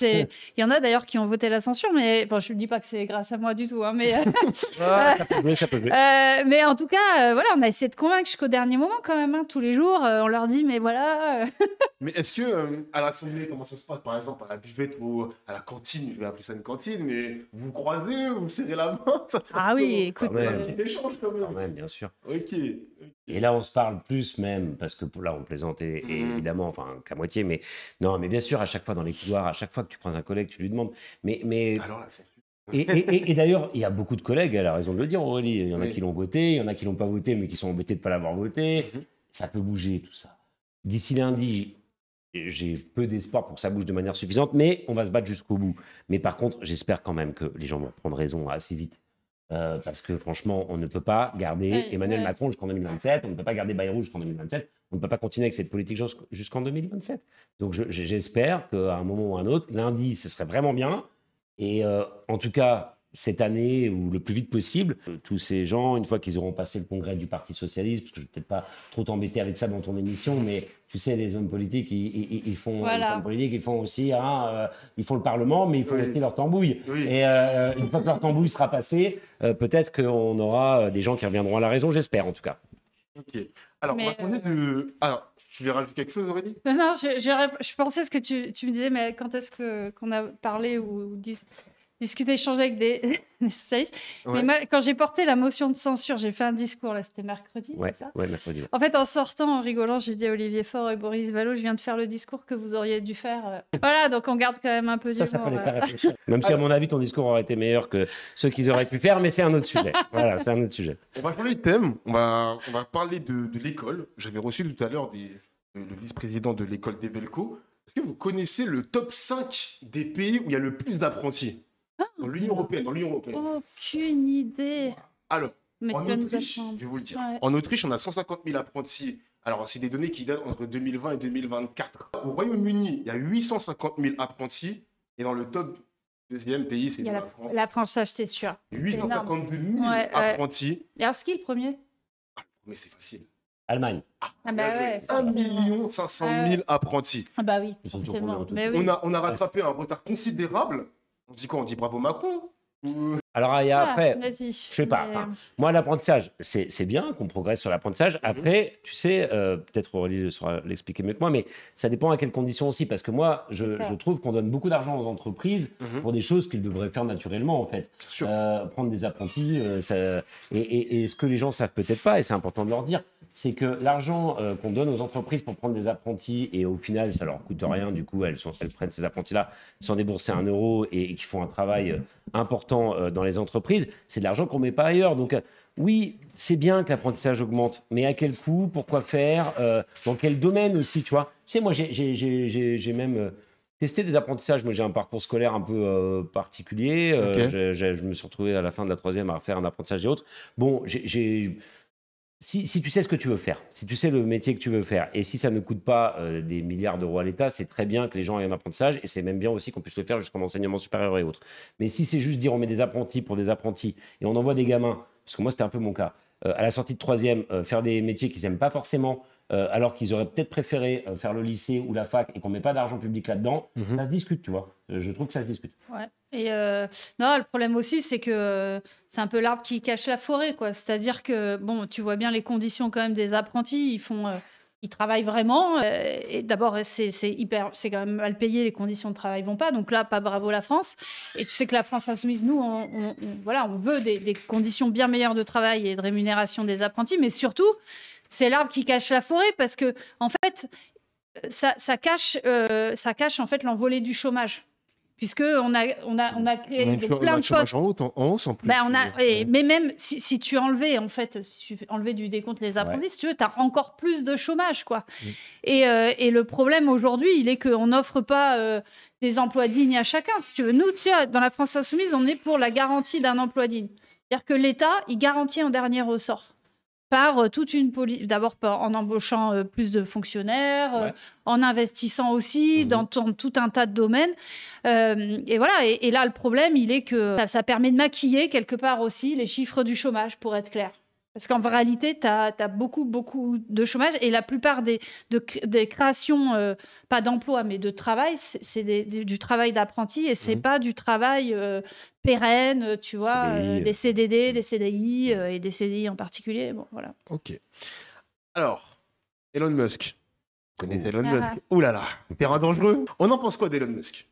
il y en a d'ailleurs qui ont voté la censure, mais bon, je ne dis pas que c'est grâce à moi du tout. Hein, mais, ça peut jouer. mais en tout cas, voilà, on a essayé de convaincre jusqu'au dernier moment quand même. Hein, tous les jours, on leur dit, mais voilà. Mais est-ce que à l'Assemblée, comment ça se passe, par exemple, à la buvette ou à la cantine, je vais appeler ça une cantine, mais vous vous croisez, vous serrez la main, ça se passe Ah oui, comment? écoute. Quand même. Un petit échange quand même. Quand même, bien sûr. Ok. Et là, on se parle plus même, parce que là, on plaisante évidemment, enfin, qu'à moitié, mais non, mais bien sûr, à chaque fois dans les couloirs, à chaque fois que tu prends un collègue, tu lui demandes. Mais Alors là, et d'ailleurs, il y a beaucoup de collègues, elle a raison de le dire, Aurélie. Il y en a qui l'ont voté, il y en a qui l'ont pas voté, mais qui sont embêtés de ne pas l'avoir voté. Ça peut bouger, tout ça. D'ici lundi, j'ai peu d'espoir pour que ça bouge de manière suffisante, mais on va se battre jusqu'au bout. Mais par contre, j'espère quand même que les gens vont prendre raison assez vite. Parce que franchement, on ne peut pas garder Emmanuel Macron jusqu'en 2027, on ne peut pas garder Bayrou jusqu'en 2027, on ne peut pas continuer avec cette politique jusqu'en 2027. Donc j'espère qu'à un moment ou à un autre, lundi, ce serait vraiment bien. Et en tout cas, cette année ou le plus vite possible, tous ces gens, une fois qu'ils auront passé le congrès du Parti Socialiste, parce que je ne vais peut-être pas trop t'embêter avec ça dans ton émission, mais tu sais, les hommes politiques, ils font, les femmes politiques, ils font aussi, ils font le Parlement, mais ils font aussi leur tambouille. Et une fois que leur tambouille sera passée, peut-être qu'on aura des gens qui reviendront à la raison, j'espère en tout cas. Ok. Alors, on va parler de... Alors, tu voulais rajouter quelque chose, Aurélie? Non, je pensais ce que tu me disais, mais quand est-ce qu'on a parlé ou discuté, échangé avec des socialistes. Ouais. Mais moi, quand j'ai porté la motion de censure, j'ai fait un discours, là, c'était mercredi, c'est ça? Ouais, mercredi. En fait, en sortant, en rigolant, j'ai dit à Olivier Faure et Boris Vallaud, je viens de faire le discours que vous auriez dû faire. Voilà, donc on garde quand même un peu Ça d'humour. fallait pas réfléchir. Même si, à mon avis, ton discours aurait été meilleur que ceux qu'ils auraient pu faire, mais c'est un autre sujet. Voilà, c'est un autre sujet. On va changer de thème, on va parler de l'école. J'avais reçu tout à l'heure le vice-président de l'école d'Evelco. Est-ce que vous connaissez le top 5 des pays où il y a le plus d'apprentis dans l'Union européenne, Aucune idée. Alors, Mais en tu vas nous Autriche, apprendre. je vais vous le dire. Ouais. En Autriche, on a 150 000 apprentis. Alors, c'est des données qui datent entre 2020 et 2024. Au Royaume-Uni, il y a 850 000 apprentis. Et dans le top deuxième pays, c'est Il y a la France. la France, ça, j'étais sûre. 852 000 Ouais, apprentis. Et alors, ce qui est le premier? Mais c'est facile. Allemagne. Ah bah ouais. 1 500 000 apprentis. Ah bah oui. Ils sont toujours forcément. premiers en tout. Mais oui. On a rattrapé un retard considérable. On dit quoi? On dit bravo Macron? Alors, il y a après, Vas-y. je sais pas. Mais- Enfin, moi, l'apprentissage, c'est bien qu'on progresse sur l'apprentissage. Après, tu sais, peut-être Aurélie saura l'expliquer mieux que moi, mais ça dépend à quelles conditions aussi. Parce que moi, je trouve qu'on donne beaucoup d'argent aux entreprises pour des choses qu'ils devraient faire naturellement, en fait. Sûr. Prendre des apprentis. Et ce que les gens savent peut-être pas, et c'est important de leur dire, c'est que l'argent qu'on donne aux entreprises pour prendre des apprentis, et au final, ça leur coûte rien, du coup, elles prennent ces apprentis-là sans débourser 1 euro et qui font un travail important dans les entreprises, c'est de l'argent qu'on ne met pas ailleurs. Donc, oui, c'est bien que l'apprentissage augmente, mais à quel coût? Pourquoi faire? Dans quel domaine aussi, tu vois? Tu sais, moi, j'ai même testé des apprentissages. Moi, j'ai un parcours scolaire un peu particulier. Ok. Je me suis retrouvé à la fin de la 3e à refaire un apprentissage et autres. Bon, si tu sais ce que tu veux faire, si tu sais le métier que tu veux faire, et si ça ne coûte pas des milliards d'euros à l'État, c'est très bien que les gens aient un apprentissage, et c'est même bien aussi qu'on puisse le faire jusqu'en enseignement supérieur et autres. Mais si c'est juste dire on met des apprentis pour des apprentis, et on envoie des gamins, parce que moi c'était un peu mon cas, à la sortie de 3e, faire des métiers qu'ils n'aiment pas forcément, alors qu'ils auraient peut-être préféré faire le lycée ou la fac, et qu'on ne met pas d'argent public là-dedans, ça se discute, tu vois. Je trouve que ça se discute. Ouais. Et non, le problème aussi, c'est que c'est un peu l'arbre qui cache la forêt, quoi. C'est-à-dire que, bon, tu vois bien les conditions quand même des apprentis. Ils travaillent vraiment. Et d'abord, c'est quand même mal payé. Les conditions de travail vont pas. Donc là, pas bravo la France. Et tu sais que la France insoumise, nous, on veut des conditions bien meilleures de travail et de rémunération des apprentis. Mais surtout, c'est l'arbre qui cache la forêt parce que, en fait, ça cache en fait l'envolée du chômage. Puisqu'on a créé plein de postes. En hausse en plus. Ben, mais même si tu enlevais, en fait, si tu enlevais du décompte les apprentis, si tu veux, tu as encore plus de chômage, quoi. Et le problème aujourd'hui, il est qu'on n'offre pas des emplois dignes à chacun. Si tu veux, nous, tu vois, dans la France insoumise, on est pour la garantie d'un emploi digne. C'est-à-dire que l'État, il garantit en dernier ressort. par toute une politique, d'abord en embauchant plus de fonctionnaires, en investissant aussi dans tout un tas de domaines. Et voilà, et là, le problème, il est que ça permet de maquiller quelque part aussi les chiffres du chômage, pour être clair. Parce qu'en réalité, tu as beaucoup de chômage et la plupart des créations, pas d'emploi, mais de travail, c'est du travail d'apprenti et c'est pas du travail pérenne, tu vois, des CDD, des CDI et des CDI en particulier. Bon, voilà. Ok. Alors, Elon Musk. Vous connaissez Elon Musk? Ouh là là, terrain dangereux. On en pense quoi d'Elon Musk?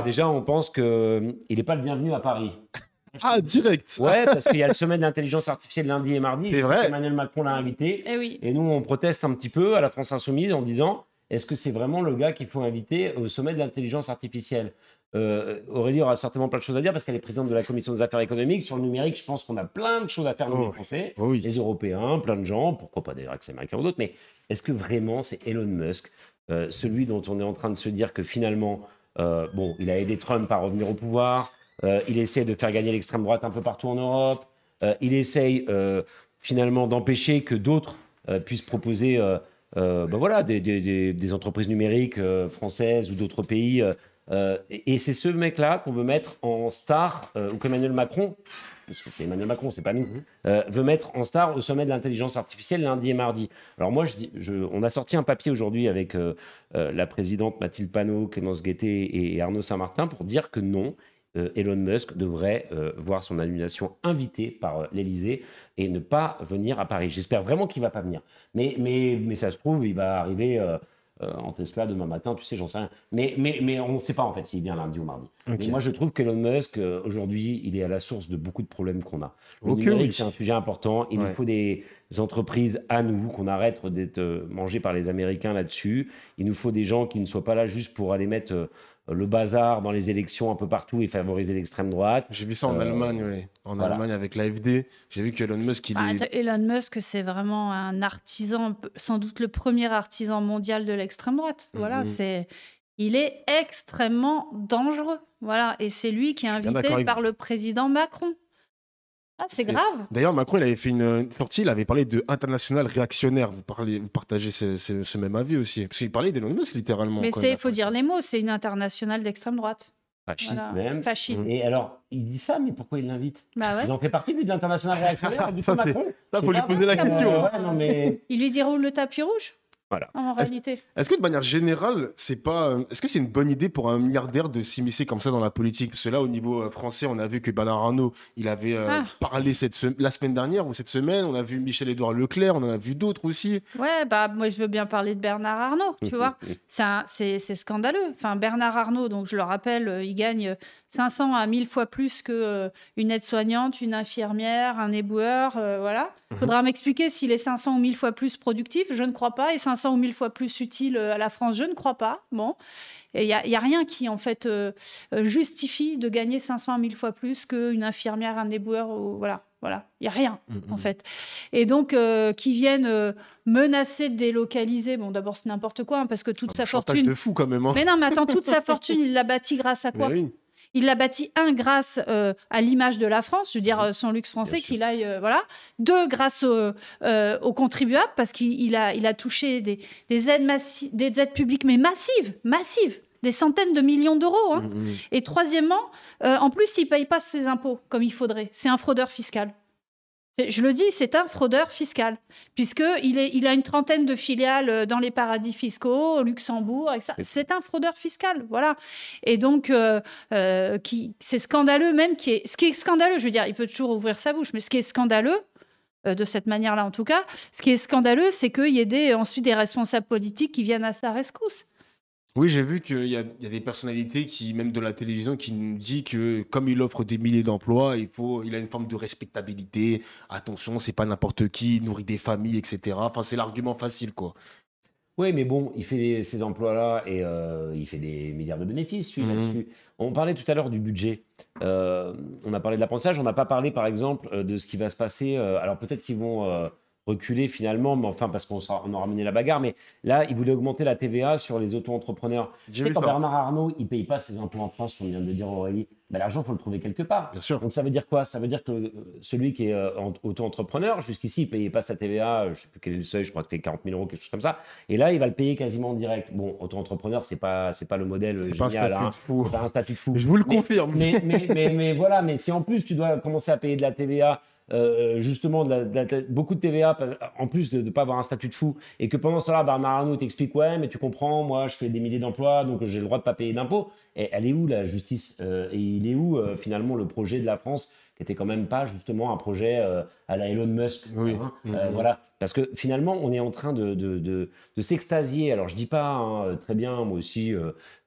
Déjà, on pense qu'il n'est pas le bienvenu à Paris. Ah, direct. Ouais, parce qu'il y a le sommet de l'intelligence artificielle lundi et mardi. C'est vrai. Emmanuel Macron l'a invité. Oui. Et nous, on proteste un petit peu à la France Insoumise en disant est-ce que c'est vraiment le gars qu'il faut inviter au sommet de l'intelligence artificielle? Aurélie aura certainement plein de choses à dire parce qu'elle est présidente de la commission des affaires économiques. Sur le numérique, je pense qu'on a plein de choses à faire, nous, les Français, les Européens, plein de gens, pourquoi pas d'ailleurs avec les Américains ou d'autres. Mais est-ce que vraiment c'est Elon Musk, celui dont on est en train de se dire que finalement, il a aidé Trump à revenir au pouvoir? Il essaie de faire gagner l'extrême droite un peu partout en Europe. Il essaye finalement d'empêcher que d'autres puissent proposer des entreprises numériques françaises ou d'autres pays. Et c'est ce mec-là qu'on veut mettre en star, ou qu'Emmanuel Macron, parce que c'est Emmanuel Macron, c'est pas nous, veut mettre en star au sommet de l'intelligence artificielle lundi et mardi. Alors moi, on a sorti un papier aujourd'hui avec la présidente Mathilde Panot, Clémence Guettet et Arnaud Saint-Martin pour dire que non, Elon Musk devrait voir son annulation invitée par l'Élysée et ne pas venir à Paris. J'espère vraiment qu'il ne va pas venir. Mais ça se trouve, il va arriver en Tesla demain matin, tu sais, j'en sais rien. Mais on ne sait pas en fait s'il vient lundi ou mardi. Okay. Mais moi, je trouve qu'Elon Musk, aujourd'hui, il est à la source de beaucoup de problèmes qu'on a. Le numérique, c'est un sujet important. Il nous faut des entreprises à nous, qu'on arrête d'être mangés par les Américains là-dessus. Il nous faut des gens qui ne soient pas là juste pour aller mettre le bazar dans les élections un peu partout et favoriser l'extrême droite. J'ai vu ça en Allemagne, oui. En Allemagne avec l'AfD. J'ai vu qu'Elon Musk, Elon Musk, c'est vraiment un artisan, sans doute le premier artisan mondial de l'extrême droite. Voilà, il est extrêmement dangereux. Voilà, et c'est lui qui est invité par le président Macron. Ah, c'est grave. D'ailleurs, Macron, il avait fait une sortie, il avait parlé de international réactionnaire. Vous partagez ce même avis aussi. Parce qu'il parlait d'Elon Musk, littéralement. Mais il faut dire les mots, c'est une internationale d'extrême droite. Fasciste même. Fasciste. Et alors, il dit ça, mais pourquoi il l'invite? Il en fait partie, lui, de l'international réactionnaire. Ça, faut lui poser la question. Il lui déroule le tapis rouge. Voilà. En réalité. Est-ce que de manière générale, est-ce que c'est une bonne idée pour un milliardaire de s'immiscer comme ça dans la politique? Parce que là, au niveau français, on a vu que Bernard Arnault, il avait parlé la semaine dernière ou cette semaine. On a vu Michel-Édouard Leclerc, on en a vu d'autres aussi. Ouais, moi je veux bien parler de Bernard Arnault, tu vois. C'est scandaleux. Enfin, Bernard Arnault, donc je le rappelle, il gagne 500 à 1000 fois plus qu'une aide-soignante, une infirmière, un éboueur, voilà. Il faudra m'expliquer s'il est 500 ou 1000 fois plus productif, je ne crois pas, et 500 ou 1000 fois plus utile à la France, je ne crois pas. Bon, il n'y a rien qui, en fait, justifie de gagner 500 à 1000 fois plus qu'une infirmière, un éboueur, voilà. Il n'y a rien, en fait. Et donc, qui viennent menacer de délocaliser, bon, d'abord, c'est n'importe quoi, parce que toute sa fortune... de fou, quand même. Hein. Mais non, mais attends, toute sa fortune, il l'a bâtie grâce à quoi? Il l'a bâti, grâce à l'image de la France, je veux dire, son luxe français, qu'il aille, voilà. 2, grâce aux contribuables, parce qu'il a touché des aides publiques, mais massives, des centaines de millions d'euros. Hein. Et troisièmement, en plus, il ne paye pas ses impôts comme il faudrait. C'est un fraudeur fiscal. Je le dis, c'est un fraudeur fiscal, puisqu'il a une trentaine de filiales dans les paradis fiscaux, au Luxembourg, etc. C'est un fraudeur fiscal, voilà. Et donc, c'est scandaleux même. Ce qui est scandaleux, je veux dire, il peut toujours ouvrir sa bouche, mais ce qui est scandaleux, de cette manière-là en tout cas, ce qui est scandaleux, c'est qu'il y ait ensuite des responsables politiques qui viennent à sa rescousse. Oui, j'ai vu qu'il y a des personnalités même de la télévision, qui nous disent que comme il offre des milliers d'emplois, il a une forme de respectabilité. Attention, c'est pas n'importe qui, il nourrit des familles, etc. Enfin, c'est l'argument facile, quoi. Oui, mais bon, il fait ces emplois-là et il fait des milliards de bénéfices là-dessus. On parlait tout à l'heure du budget. On a parlé de l'apprentissage. On n'a pas parlé, par exemple, de ce qui va se passer. Alors peut-être qu'ils vont reculé finalement, mais enfin parce on a ramené la bagarre. Mais là, il voulait augmenter la TVA sur les auto-entrepreneurs. Tu J'ai sais, vu quand ça. Bernard Arnault, il paye pas ses impôts en France, comme vient de le dire Aurélie, ben, l'argent, il faut le trouver quelque part. Bien sûr. Donc ça veut dire quoi? Ça veut dire que celui qui est auto-entrepreneur, jusqu'ici, il ne payait pas sa TVA, je ne sais plus quel est le seuil, je crois que c'était 40 000 euros, quelque chose comme ça. Et là, il va le payer quasiment en direct. Bon, auto-entrepreneur, c'est pas le modèle C'est pas un génial. statut Hein. de fou. C'est pas un statut de fou. Je vous le Mais- confirme. mais voilà, mais si en plus tu dois commencer à payer de la TVA, justement beaucoup de TVA, en plus de ne pas avoir un statut de fou, et que pendant ce temps-là, Bernard Arnault t'explique, ouais, mais tu comprends, moi je fais des milliers d'emplois, donc j'ai le droit de pas payer d'impôts. Et elle est où la justice? Et il est où finalement le projet de la France, qui était quand même pas justement un projet à la Elon Musk? Oui. Voilà, parce que finalement on est en train de s'extasier. Alors je dis pas très bien, moi aussi,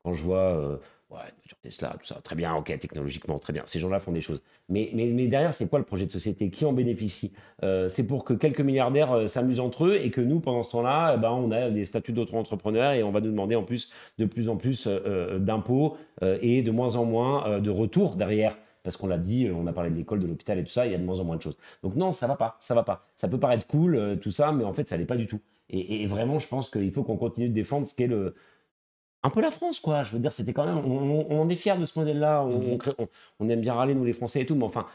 quand je vois ouais, une voiture Tesla, tout ça, très bien, ok, technologiquement, très bien, ces gens-là font des choses. Mais derrière, c'est quoi le projet de société? Qui en bénéficie? C'est pour que quelques milliardaires s'amusent entre eux et que nous, pendant ce temps-là, eh ben, on a des statuts d'auto-entrepreneurs et on va nous demander en plus de plus en plus d'impôts et de moins en moins de retours derrière. Parce qu'on l'a dit, on a parlé de l'école, de l'hôpital et tout ça, il y a de moins en moins de choses. Donc non, ça va pas, ça va pas. Ça peut paraître cool, tout ça, mais en fait, ça l'est pas du tout. Et vraiment, je pense qu'il faut qu'on continue de défendre ce qu'est un peu la France, quoi. Je veux dire, c'était quand même. On en est fiers de ce modèle-là. On aime bien râler, nous, les Français et tout, mais enfin,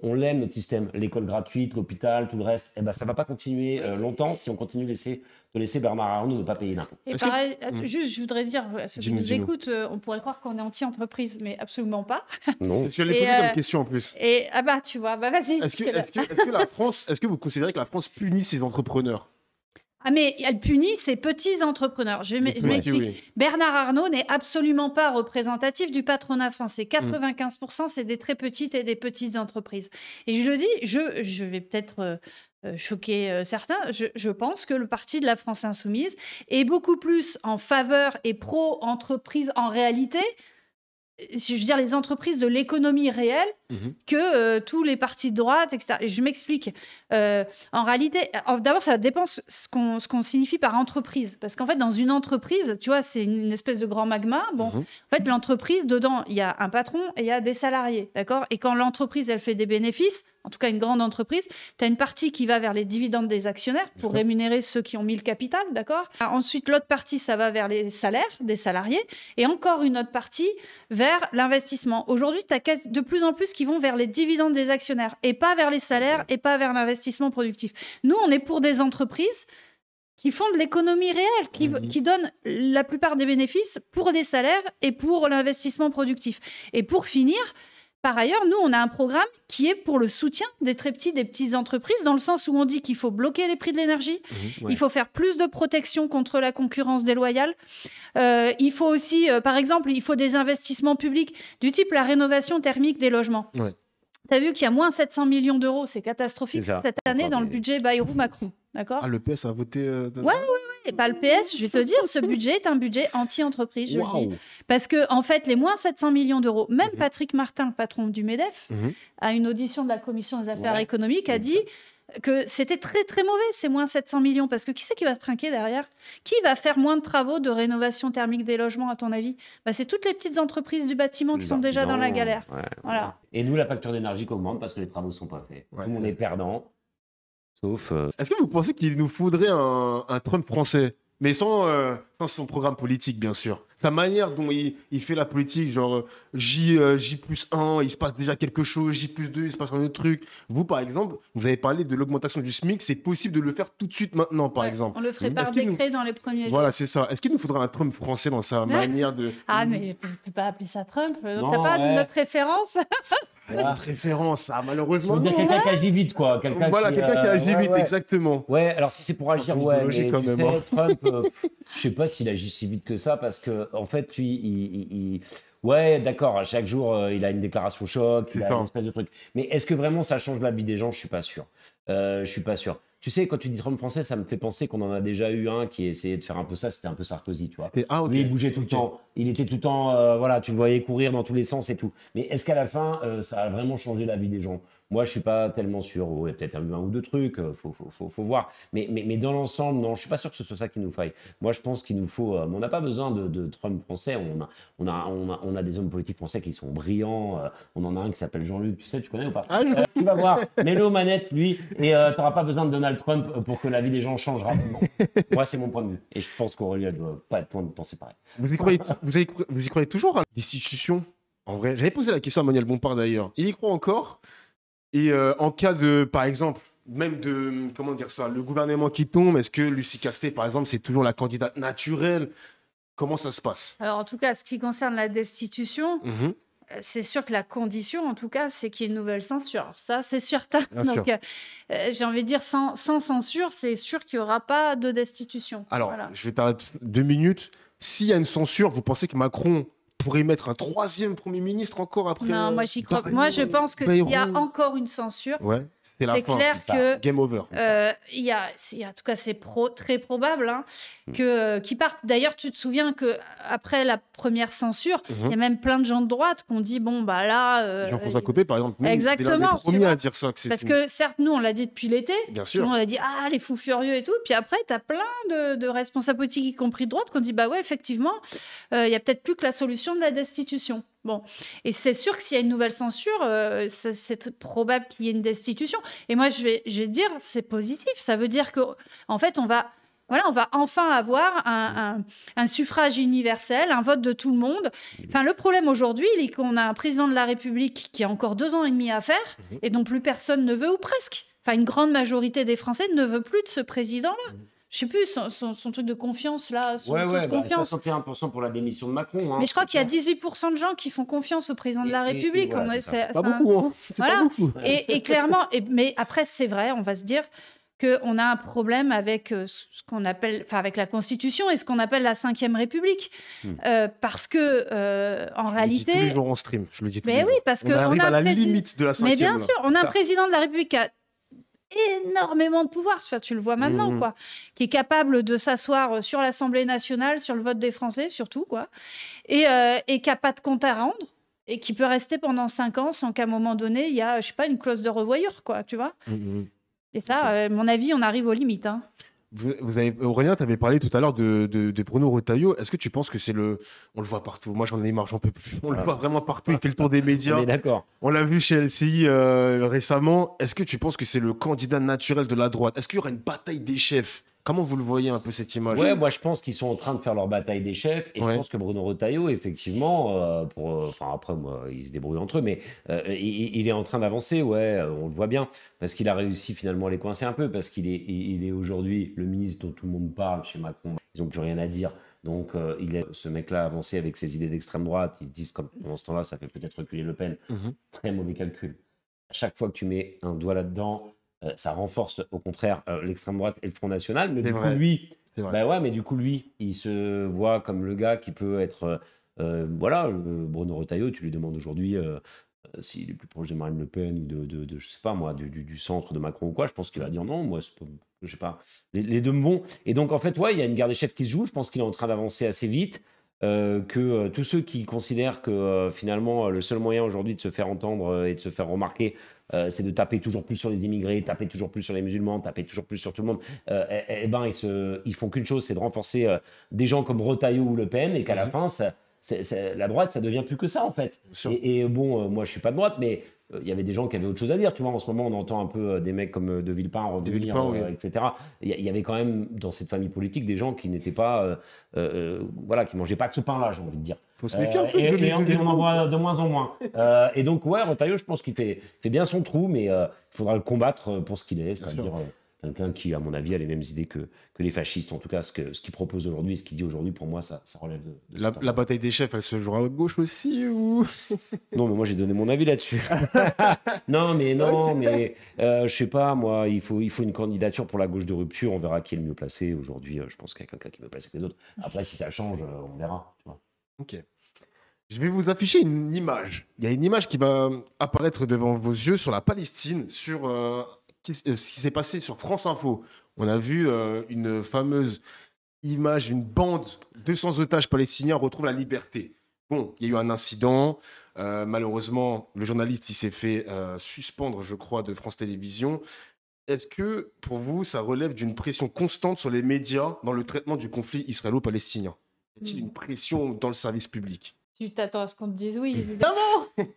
on l'aime, notre système. L'école gratuite, l'hôpital, tout le reste. Eh ben, ça va pas continuer longtemps si on continue de laisser Bernard Arnault ne pas payer d'impôts. Et Est-ce que- pareil, juste, je voudrais dire, à ceux qui Dis-nous, nous dis-nous. écoutent, on pourrait croire qu'on est anti-entreprise, mais absolument pas. Non. Je l'ai Et, posé comme question en plus. Et ah bah, tu vois, bah vas-y. Est-ce que, c'est le- est-ce que la France, est-ce que vous considérez que la France punit ses entrepreneurs? Ah, mais elle punit ces petits entrepreneurs. Je Oui, m'explique. oui. Bernard Arnault n'est absolument pas représentatif du patronat français. 95%, c'est des très petites et des petites entreprises. Et je le dis, je vais peut-être choquer certains. Je pense que le parti de la France insoumise est beaucoup plus en faveur et pro-entreprise en réalité. Je veux dire, les entreprises de l'économie réelle que tous les partis de droite, etc. Et je m'explique. En réalité, d'abord, ça dépend ce qu'on signifie par entreprise. Parce qu'en fait, dans une entreprise, tu vois, c'est une espèce de grand magma. Bon, en fait, l'entreprise, dedans, il y a un patron et il y a des salariés. D'accord? Et quand l'entreprise, elle fait des bénéfices, en tout cas une grande entreprise, tu as une partie qui va vers les dividendes des actionnaires pour rémunérer ceux qui ont mis le capital. D'accord? Ensuite, l'autre partie, ça va vers les salaires des salariés. Et encore une autre partie vers l'investissement. Aujourd'hui, tu as de plus en plus qui vont vers les dividendes des actionnaires et pas vers les salaires et pas vers l'investissement productif. Nous, on est pour des entreprises qui font de l'économie réelle, qui donnent la plupart des bénéfices pour des salaires et pour l'investissement productif. Et pour finir, par ailleurs, nous, on a un programme qui est pour le soutien des très petits, des petites entreprises, dans le sens où on dit qu'il faut bloquer les prix de l'énergie, il faut faire plus de protection contre la concurrence déloyale. Il faut aussi, par exemple, il faut des investissements publics du type la rénovation thermique des logements. Ouais. Tu as vu qu'il y a moins 700 millions d'euros, c'est catastrophique C'est ça. cette année Encore dans le des- budget Bayrou-Macron. D'accord? Ah, le PS a voté. Ouais, Et pas le PS, je vais te dire, ce budget est un budget anti-entreprise, je le dis. Parce que, en fait, les moins 700 millions d'euros, même Patrick Martin, le patron du MEDEF, à une audition de la Commission des affaires économiques, a dit que c'était très, très mauvais, ces moins 700 millions. Parce que qui c'est qui va se trinquer derrière? Qui va faire moins de travaux de rénovation thermique des logements, à ton avis? C'est toutes les petites entreprises du bâtiment qui sont déjà dans la galère. Ouais, Voilà. Et nous, la facture d'énergie augmente parce que les travaux ne sont pas faits. Ouais. Tout le monde est perdant, sauf. Est-ce que vous pensez qu'il nous faudrait un Trump français? Mais sans son programme politique, bien sûr. Sa manière dont il fait la politique, genre J+1, il se passe déjà quelque chose, J+2, il se passe un autre truc. Vous, par exemple, vous avez parlé de l'augmentation du SMIC, c'est possible de le faire tout de suite maintenant, par Ouais, exemple. On le ferait par Est-ce qu'il nous- décret dans les premiers jours. Voilà, c'est ça. Est-ce qu'il nous faudrait un Trump français dans sa manière de... Ah, mais je ne peux pas appeler ça Trump. Non, T'as pas ouais. notre référence? Notre référence, ah, malheureusement, Je veux dire non. quelqu'un qui agit vite, quoi. Quelqu'un Voilà, quelqu'un qui agit ouais, vite, ouais. exactement. Ouais, alors si c'est pour agir, une ouais, idéologie mais quand tu même, sais, hein. Trump, je sais pas s'il agit si vite que ça, parce que en fait, lui, ouais, d'accord, à chaque jour, il a une déclaration choc, il C'est a ça. une espèce de truc. Mais est-ce que vraiment ça change la vie des gens? Je suis pas sûr. Je suis pas sûr. Tu sais, quand tu dis Trump français, ça me fait penser qu'on en a déjà eu un qui essayait de faire un peu ça, c'était un peu Sarkozy, tu vois. Ah, ok. Lui, il bougeait tout le Ok. temps. Il était tout le temps, voilà, tu le voyais courir dans tous les sens et tout. Mais est-ce qu'à la fin, ça a vraiment changé la vie des gens? Moi, je suis pas tellement sûr. Ouais, peut-être un ou deux trucs, faut voir. Mais dans l'ensemble, non, je suis pas sûr que ce soit ça qu'il nous faille. Moi, je pense qu'il nous faut. On n'a pas besoin de Trump français. On a des hommes politiques français qui sont brillants. On en a un qui s'appelle Jean-Luc. Tu sais, tu connais ou pas? Ah, je- Tu vas voir. Mets-le aux manettes, lui, et t'auras pas besoin de Donald Donald Trump pour que la vie des gens change rapidement. Moi, c'est mon point de vue. Et je pense qu'Aurélie, elle doit pas être point de penser pareil. Vous y croyez toujours à l'institution? En vrai, j'avais posé la question à Manuel Bompard d'ailleurs. Il y croit encore. Et en cas de, par exemple, même de, comment dire ça, le gouvernement qui tombe, est-ce que Lucie Castet, par exemple, c'est toujours la candidate naturelle? Comment ça se passe? Alors, en tout cas, ce qui concerne la destitution, c'est sûr que la condition, en tout cas, c'est qu'il y ait une nouvelle censure. Ça, c'est certain. Bien Donc, j'ai envie de dire, sans censure, c'est sûr qu'il n'y aura pas de destitution. Alors, Voilà. je vais t'arrêter 2 minutes. S'il y a une censure, vous pensez que Macron pourrait mettre un 3e Premier ministre encore après? Non, moi, j'y crois. Bayrou, Moi, je pense qu'il y a Bayrou. encore une censure. Ouais, c'est la C'est fin. clair c'est ça. que Game over. il y a, en tout cas, c'est très probable qu'ils partent. D'ailleurs, tu te souviens que après la première censure, il y a même plein de gens de droite qui ont dit bon bah là. Jean-François Copé, par exemple, même, c'était l'un Exactement, des tu premiers vois. à dire ça. Que c'est Parce fini. que certes, nous, on l'a dit depuis l'été. Bien Tout le sûr. monde a dit ah les fous furieux et tout. Puis après, tu as plein de responsables politiques, y compris de droite, qui ont dit bah ouais effectivement, il y a peut-être plus que la solution de la destitution. Bon, et c'est sûr que s'il y a une nouvelle censure, c'est probable qu'il y ait une destitution. Et moi, je vais dire, c'est positif. Ça veut dire que, en fait, on va enfin avoir un suffrage universel, un vote de tout le monde. Enfin, le problème aujourd'hui, il est qu'on a un président de la République qui a encore 2 ans et demi à faire et dont plus personne ne veut, ou presque. Enfin, une grande majorité des Français ne veut plus de ce président-là. Je sais plus, son truc de confiance, là, son taux de confiance. 61% pour la démission de Macron. Hein, Mais je crois qu'il y a 18% de gens qui font confiance au président de la République. voilà, c'est Pas beaucoup, hein. C'est Voilà. pas beaucoup. Et clairement, mais après, c'est vrai, on va se dire qu'on a un problème avec ce qu'on appelle, enfin, avec la Constitution et ce qu'on appelle la Ve République. Parce que, en Je le dis tous les réalité. jours en stream. Je le dis tous les Mais jours. oui, parce On qu'on arrive a à la un président- limite de la 5e. Mais bien là. sûr, on a C'est un président de la République qui a énormément de pouvoir, tu le vois maintenant, Mhm. quoi, qui est capable de s'asseoir sur l'Assemblée nationale, sur le vote des Français, surtout, quoi, et qui n'a pas de compte à rendre, et qui peut rester pendant 5 ans sans qu'à un moment donné, il y a, je sais pas, une clause de revoyure, quoi, tu vois. Et ça, à mon avis, on arrive aux limites, hein. Aurélien, tu avais parlé tout à l'heure de Bruno Retailleau. Est-ce que tu penses que c'est le. On le voit partout. Moi, j'en ai marre, j'en peux plus. On le voit vraiment partout. Il fait le tour des médias. On est d'accord. On l'a vu chez LCI récemment. Est-ce que tu penses que c'est le candidat naturel de la droite? Est-ce qu'il y aura une bataille des chefs? Comment vous le voyez un peu cette image? Ouais, moi je pense qu'ils sont en train de faire leur bataille des chefs et Ouais. je pense que Bruno Retailleau, effectivement, enfin après moi ils se débrouillent entre eux, mais il est en train d'avancer, ouais, on le voit bien, parce qu'il a réussi finalement à les coincer un peu, parce il est aujourd'hui le ministre dont tout le monde parle chez Macron, ils n'ont plus rien à dire. Donc il est ce mec-là avancé avec ses idées d'extrême droite, ils disent comme pendant ce temps-là ça fait peut-être reculer Le Pen. Très mauvais calcul. À chaque fois que tu mets un doigt là-dedans, ça renforce au contraire l'extrême droite et le Front National. Mais C'est du coup, vrai. lui, C'est vrai. bah ouais, mais du coup, lui, il se voit comme le gars qui peut être. Voilà, Bruno Retailleau, tu lui demandes aujourd'hui s'il est plus proche de Marine Le Pen ou de je sais pas moi, du centre de Macron ou quoi. Je pense qu'il va dire non, moi, je sais pas. Les deux me vont. Et donc, en fait, ouais, il y a une guerre des chefs qui se joue. Je pense qu'il est en train d'avancer assez vite. Que tous ceux qui considèrent que finalement le seul moyen aujourd'hui de se faire entendre et de se faire remarquer, c'est de taper toujours plus sur les immigrés, taper toujours plus sur les musulmans, taper toujours plus sur tout le monde, ben ils font qu'une chose, c'est de renforcer des gens comme Retailleau ou Le Pen, et qu'à la fin, la droite, ça devient plus que ça en fait. sûr. Et bon, moi je suis pas de droite, mais il y avait des gens qui avaient autre chose à dire. Tu vois, en ce moment, on entend un peu des mecs comme De Villepin revenir, Villepin, oui. etc. Il y avait quand même dans cette famille politique des gens qui n'étaient pas, voilà, qui mangeaient pas de ce pain-là, j'ai envie de dire. Faut se méfier un peu Et de on en voit de moins en moins. Et donc, ouais, Retailleau, je pense qu'il fait bien son trou, mais il faudra le combattre pour ce qu'il est, c'est-à-dire quelqu'un qui, à mon avis, a les mêmes idées que les fascistes. En tout cas, ce qu'il propose aujourd'hui, ce qu'il dit aujourd'hui, pour moi, ça relève de La, ce temps. la bataille des chefs, elle se jouera à gauche aussi ou... Non, mais moi, j'ai donné mon avis là-dessus. non, mais je sais pas, moi, il faut une candidature pour la gauche de rupture. On verra qui est le mieux placé. Aujourd'hui, je pense qu'il y a quelqu'un qui est mieux placé que les autres. Après, si ça change, on verra. Tu vois. Ok. Je vais vous afficher une image. Il y a une image qui va apparaître devant vos yeux sur la Palestine, sur ce qui s'est passé sur France Info. On a vu une fameuse image, une bande, 200 otages palestiniens retrouvent la liberté. Bon, il y a eu un incident. Malheureusement, le journaliste il s'est fait suspendre, je crois, de France Télévisions. Est-ce que, pour vous, ça relève d'une pression constante sur les médias dans le traitement du conflit israélo-palestinien? Y a-t-il une pression dans le service public? Tu t'attends à ce qu'on te dise oui, évidemment.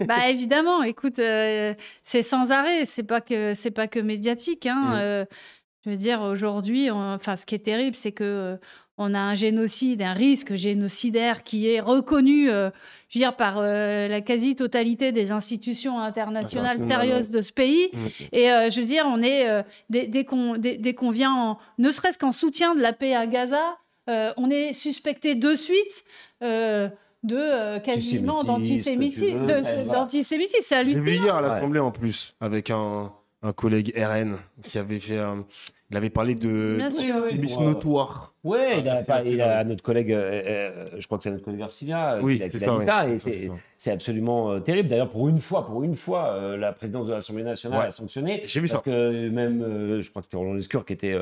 Bah évidemment, écoute, c'est sans arrêt, c'est pas que médiatique, hein. Je veux dire, aujourd'hui, ce qui est terrible, c'est que on a un génocide, un risque génocidaire qui est reconnu, je veux dire, par la quasi-totalité des institutions internationales sérieuses de ce pays. Et je veux dire, on est dès qu'on vient, ne serait-ce qu'en soutien de la paix à Gaza, on est suspecté de suite. Quasiment d'antisémitisme. C'est J'ai vu hallucinant. hier à l'Assemblée en plus, avec un collègue RN qui avait fait. Il avait parlé de Bien sûr. antisémitisme notoire. Ouais, il a notre collègue, je crois que c'est notre collègue Garcia Oui, qui a c'est dit ça, ça, oui. et C'est ça. c'est absolument terrible. D'ailleurs, pour une fois, la présidence de l'Assemblée nationale a sanctionné. J'ai vu parce ça. que même, je crois que c'était Roland Lescure qui était,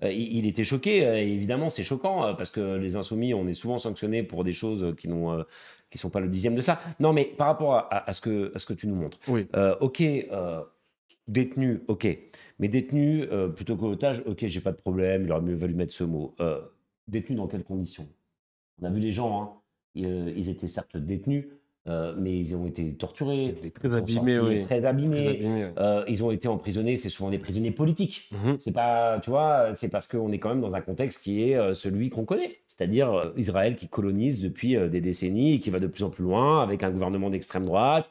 il était choqué. Et évidemment, c'est choquant parce que les insoumis, on est souvent sanctionnés pour des choses qui sont pas le 10e de ça. Non, mais par rapport à ce que tu nous montres. Oui. Ok. Détenu, ok. Mais détenu plutôt qu'otage, ok, j'ai pas de problème, il aurait mieux valu mettre ce mot. Détenu dans quelles conditions? On a vu les gens, hein, ils étaient certes détenus, mais ils ont été torturés. Ils étaient très ils sont abîmés, sortis oui. Très abîmés. Très abîmés, ouais. Ils ont été emprisonnés, c'est souvent des prisonniers politiques. Mhm. C'est pas, tu vois, c'est parce qu'on est quand même dans un contexte qui est celui qu'on connaît, c'est-à-dire Israël qui colonise depuis des décennies et qui va de plus en plus loin avec un gouvernement d'extrême droite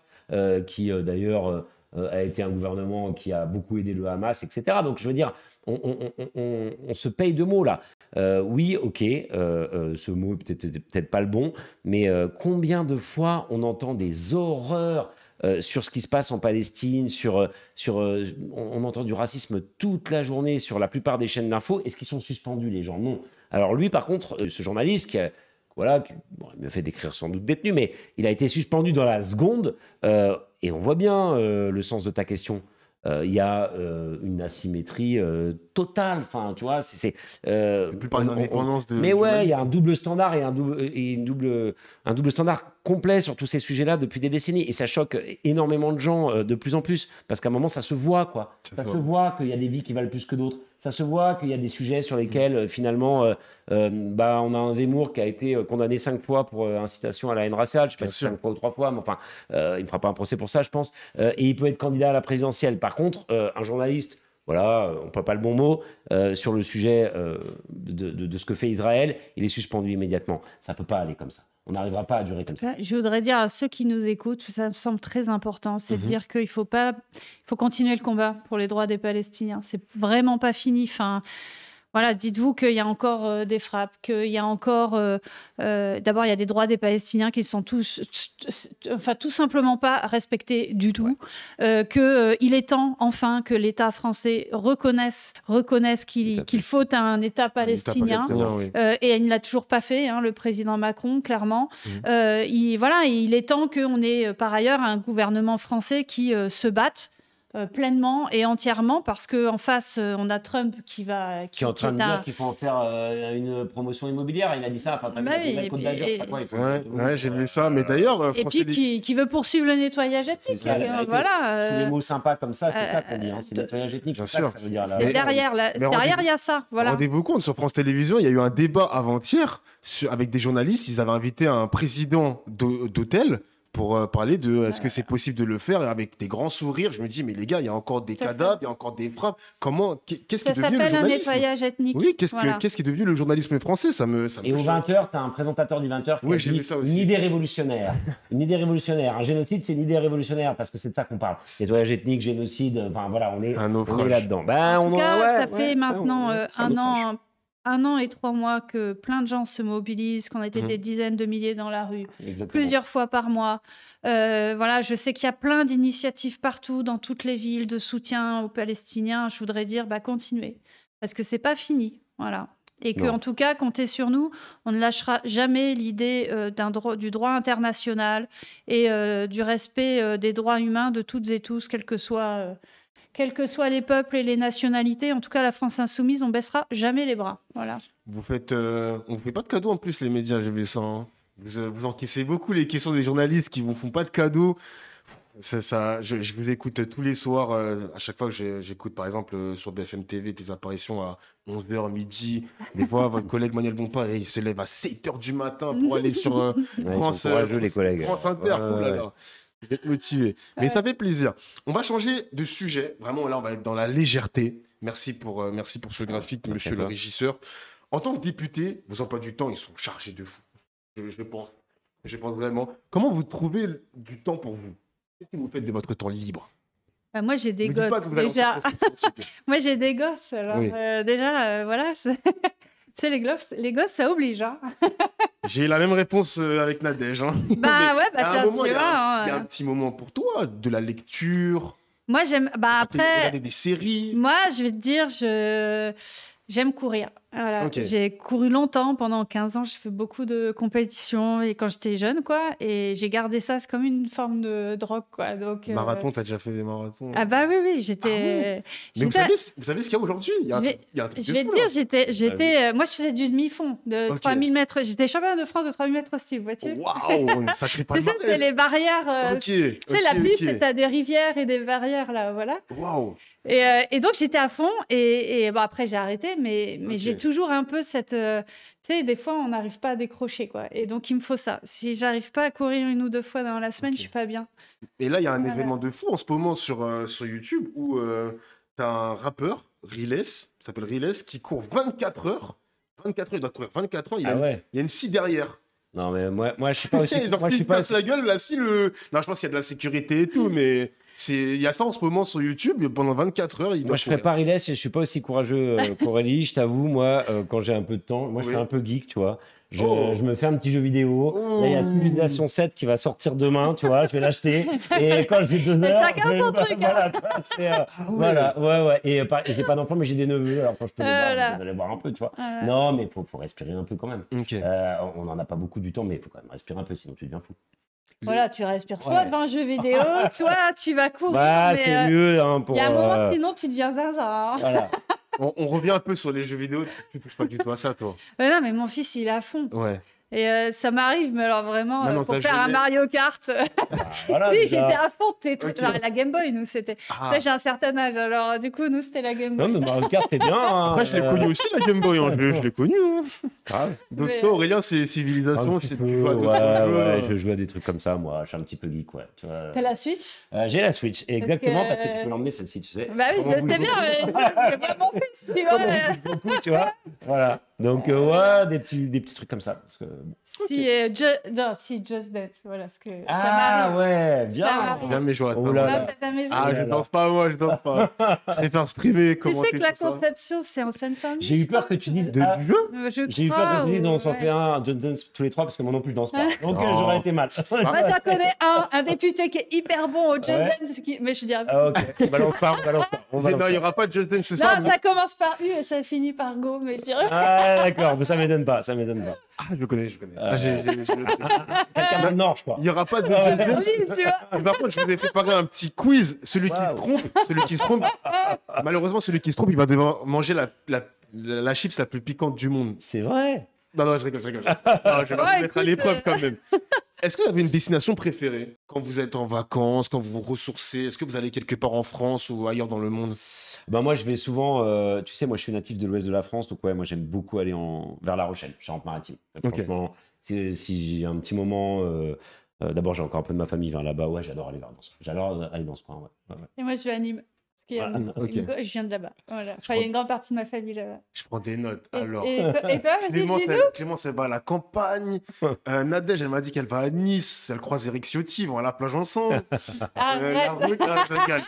qui d'ailleurs a été un gouvernement qui a beaucoup aidé le Hamas, etc. Donc je veux dire, on se paye de mots là. Oui, ok, ce mot est peut-être pas le bon, mais combien de fois on entend des horreurs sur ce qui se passe en Palestine, on entend du racisme toute la journée sur la plupart des chaînes d'infos. Est-ce qu'ils sont suspendus, les gens? Non. Alors lui, par contre, ce journaliste qui il me fait décrire sans doute détenu, mais il a été suspendu dans la seconde. Et on voit bien le sens de ta question. Il y a une asymétrie totale. Enfin, tu vois, La plupart des indépendances de. mais ouais, il y a un double standard et un double standard complet sur tous ces sujets-là depuis des décennies. Et ça choque énormément de gens de plus en plus. Parce qu'à un moment, ça se voit, quoi. Ça se voit qu'il y a des vies qui valent plus que d'autres. Ça se voit qu'il y a des sujets sur lesquels, finalement, on a un Zemmour qui a été condamné 5 fois pour incitation à la haine raciale. Je ne sais pas si 5 fois ou 3 fois, mais enfin, il ne me fera pas un procès pour ça, je pense. Et il peut être candidat à la présidentielle. Par contre, un journaliste, voilà, on ne peut pas le bon mot, sur le sujet de ce que fait Israël, il est suspendu immédiatement. Ça ne peut pas aller comme ça. On n'arrivera pas à durer comme ça. Je voudrais dire à ceux qui nous écoutent, ça me semble très important, c'est de dire qu'il faut continuer le combat pour les droits des Palestiniens. C'est vraiment pas fini. Enfin, voilà, dites-vous qu'il y a encore des frappes, qu'il y a encore... D'abord, il y a des droits des Palestiniens qui sont tout simplement pas respectés du tout. Qu'il est temps, enfin, que l'État français reconnaisse qu'il faut un État palestinien. Oui. Et il ne l'a toujours pas fait, hein, le président Macron, clairement. Il est temps qu'on ait, par ailleurs, un gouvernement français qui se batte pleinement et entièrement, parce qu'en face, on a Trump qui est en train de dire qu'il faut en faire une promotion immobilière. Il a dit ça. Enfin, t'as vu la Côte d'Azur, je sais pas quoi. Ouais, j'ai vu ça. Mais d'ailleurs, et puis qui veut poursuivre le nettoyage ethnique. Tous les mots sympas comme ça, c'est ça qu'on dit. C'est le nettoyage ethnique. Bien C'est ça sûr. que ça veut dire. C'est derrière, il y a ça. Voilà. Rendez-vous compte, sur France Télévisions, il y a eu un débat avant-hier avec des journalistes. Ils avaient invité un président d'hôtel pour parler de est-ce que c'est possible de le faire, et avec des grands sourires. Je me dis, mais les gars, il y a encore des cadavres, il y a encore des frappes. Qu'est-ce qui est devenu le Ça s'appelle un journalisme? nettoyage ethnique. Oui, qu'est-ce qui est devenu le journalisme français? Et au 20h, tu as un présentateur du 20h qui a j'ai dit vu ça aussi. une idée révolutionnaire. Une idée révolutionnaire. Un génocide, c'est une idée révolutionnaire, parce que c'est de ça qu'on parle. Nettoyage ethnique, génocide, enfin voilà, on est là-dedans. En tout cas, ça fait maintenant un an et 3 mois que plein de gens se mobilisent, qu'on était des dizaines de milliers dans la rue, plusieurs fois par mois. Je sais qu'il y a plein d'initiatives partout, dans toutes les villes, de soutien aux Palestiniens. Je voudrais dire, continuez, parce que c'est pas fini. Voilà. Et qu'en tout cas, comptez sur nous. On ne lâchera jamais l'idée du droit international et du respect des droits humains de toutes et tous, quels que soient les peuples et les nationalités. En tout cas, la France insoumise, on baissera jamais les bras. Voilà. On vous fait pas de cadeaux en plus, les médias, j'ai vu ça. Hein. Vous encaissez beaucoup les questions des journalistes qui vous font pas de cadeaux. Je vous écoute tous les soirs. À chaque fois que j'écoute, par exemple, sur BFM TV, tes apparitions à 11h, midi. Des fois, votre collègue Manuel Bompard, il se lève à 7h du matin pour aller sur France, les collègues. France Inter. Oh là là. Vous êtes motivés. Mais ça fait plaisir. On va changer de sujet. Vraiment, là, on va être dans la légèreté. Merci pour ce graphique, Merci monsieur à le toi. régisseur. En tant que député, vos emplois du temps, ils sont chargés de fou. Je pense. Je pense vraiment. Comment vous trouvez du temps pour vous? Qu'est-ce que vous faites de votre temps libre? Bah, moi, j'ai des Ne dites gosses. pas que vous allez en Déjà, circonscription, s'il vous plaît. moi, j'ai des gosses. Alors, Oui. déjà, voilà. C'est les gosses, ça oblige. Hein. J'ai eu la même réponse avec Nadège. Hein. Bah ouais, Mais à bah un tiens, moment, tu il y a vois. un- il y a hein. un petit moment pour toi, de la lecture, Moi, j'aime. Bah après, regarder des séries. moi, je vais te dire, j'aime courir. Voilà. Ok. J'ai couru longtemps, pendant 15 ans, j'ai fait beaucoup de compétitions et quand j'étais jeune, quoi. Et j'ai gardé ça, c'est comme une forme de drogue, quoi. Donc, Marathon, t'as déjà fait des marathons? Ah bah oui, j'étais. Mais vous j'étais- savez ce qu'il y a aujourd'hui? Il y a un, Je vais- il y a un truc Je de vais fou, te dire, là. moi je faisais du demi-fond de Ok. 3000 mètres. J'étais championne de France de 3000 mètres aussi, vois-tu? Waouh, on est sacré Tu sais, c'est les barrières. Ok. Tu sais, la piste, c'est t'as des rivières et des barrières, là, voilà. Waouh. Et donc, j'étais à fond. Et bon, après, j'ai arrêté, mais Ok. j'ai toujours un peu cette. Tu sais, des fois, on n'arrive pas à décrocher, quoi. Et donc, il me faut ça. Si j'arrive pas à courir 1 ou 2 fois dans la semaine, Ok. je suis pas bien. Et là, il y a un Voilà. événement de fou en ce moment sur YouTube où t'as un rappeur, Riles, il s'appelle Riles, qui court 24 heures. 24 heures, il doit courir 24 heures. Il, Ah a, ouais. il y a une scie derrière. Non, mais moi, je suis pas aussi. Genre, moi, je s'il suis se pas passe la gueule, la scie, Non, je pense qu'il y a de la sécurité et tout, mais il y a ça en ce moment sur YouTube. Pendant 24 heures, il doit Moi, je ferais courir. pas relais et je suis pas aussi courageux qu'Aurélie. Je t'avoue, moi, quand j'ai un peu de temps, moi, je Oui. suis un peu geek, tu vois. Je, Oh. je me fais un petit jeu vidéo. Là, il y a Oh. Civilization 7 qui va sortir demain, tu vois. Je vais l'acheter. Et quand j'ai 2 heures. Chacun je vais- son truc, hein. Voilà, tu vois, voilà, ouais. Et j'ai pas d'enfant, mais j'ai des neveux. Alors, quand je peux les voir, Voilà. je vais les voir un peu, tu vois. Voilà. Non, mais faut respirer un peu quand même. Ok. On n'en a pas beaucoup du temps, mais il faut quand même respirer un peu, sinon tu deviens fou. Voilà, tu respires soit Ouais. devant un jeu vidéo, soit tu vas courir. Bah, mais, c'est mieux hein, pour. Il y a un moment, sinon, tu deviens zinzin. Hein. Voilà. On revient un peu sur les jeux vidéo. Tu touches pas du tout à ça, toi. Non, mais mon fils, il est à fond. Ouais. Et ça m'arrive, mais alors vraiment, Maintenant, pour ta faire un jeunesse. Mario Kart. Voilà, si, déjà. j'étais à fond. Ok. Enfin, la Game Boy, nous, c'était. Ah. Ça, j'ai un certain âge, alors du coup, nous, c'était la Game Non, Boy. mais Mario Kart, c'est bien. hein. Après, je l'ai connu aussi, la Game Boy. Hein. Je l'ai connu. Hein. Grave. Donc, Mais- toi, Aurélien, c'est Civilisation. Un Je sais petit plus peu, quoi d'autres ouais, jeux. je joue à des trucs comme ça, moi. Je suis un petit peu geek, ouais. Tu vois. T'as la Switch? J'ai la Switch, exactement, que- parce que tu peux l'emmener celle-ci, tu sais. Bah oui, Comment je vous sais le bien, mais je vois mon fils, tu vois. Comme on bouge beaucoup, tu vois. Voilà. Donc, ouais, des petits trucs comme ça. Parce que... Si Just Dance, voilà, ce que ça Ah, m'arrive. ouais, Ça bien. m'arrive. Jamais joué à ça. Oh là moi. là. Ah, t'as jamais joué? Ah, je là là. danse pas, moi, je danse pas. Je préfère streamer, Tu commenter sais que la tout ça. conception, c'est en Seine-Saint-Denis. J'ai eu peur que tu dises. Du jeu Je J'ai eu peur crois, que tu dises, ou- on s'en ouais. fait un Just Dance tous les trois, parce que moi non plus, je danse pas. Donc, Non. j'aurais été mal. Moi, j'en connais un député qui est hyper bon au Just Ouais. Dance, mais je dirais. Ah, ok. Balance pas, balance pas. On Non, balance il n'y pas. aura pas de Just Dance ce soir. Non, ça commence par U et ça finit par Go, mais je dirais. Ah, d'accord, mais ça m'étonne pas, ça m'étonne pas. Ah, je le connais, je le connais. Ah, Quelqu'un du Nord, je crois. Il n'y aura pas de Ah, Just Dance. Oui, tu vois. Mais par contre, je vous ai préparé un petit quiz. Celui qui se trompe, malheureusement, celui qui se trompe, il va devoir manger la chips la plus piquante du monde. C'est vrai. Non, je rigole. Non, je vais Ouais, vous mettre à écoute, l'épreuve quand même. Est-ce que vous avez une destination préférée quand vous êtes en vacances, quand vous vous ressourcez? Est-ce que vous allez quelque part en France ou ailleurs dans le monde? Ben moi, je vais souvent. Tu sais, moi, je suis natif de l'ouest de la France, donc ouais, moi, j'aime beaucoup aller vers La Rochelle, Charente-Maritime. Ok. Franchement, si j'ai un petit moment. D'abord, j'ai encore un peu de ma famille vers là-bas. Ouais, j'adore aller J'adore aller dans ce coin. Ouais. Et moi, je vais à Nîmes. Parce qu'il y a Ok. je viens de là-bas. Voilà. Enfin, il y a une grande partie de ma famille là-bas. Je prends des notes. Et- Alors, et toi, vas-y, Clémence, dis-nous. Clémence, elle va à la campagne. Nadège, elle m'a dit qu'elle va à Nice. Elle croise Eric Ciotti. Ils vont à la plage ensemble. Arrête. Je rigole.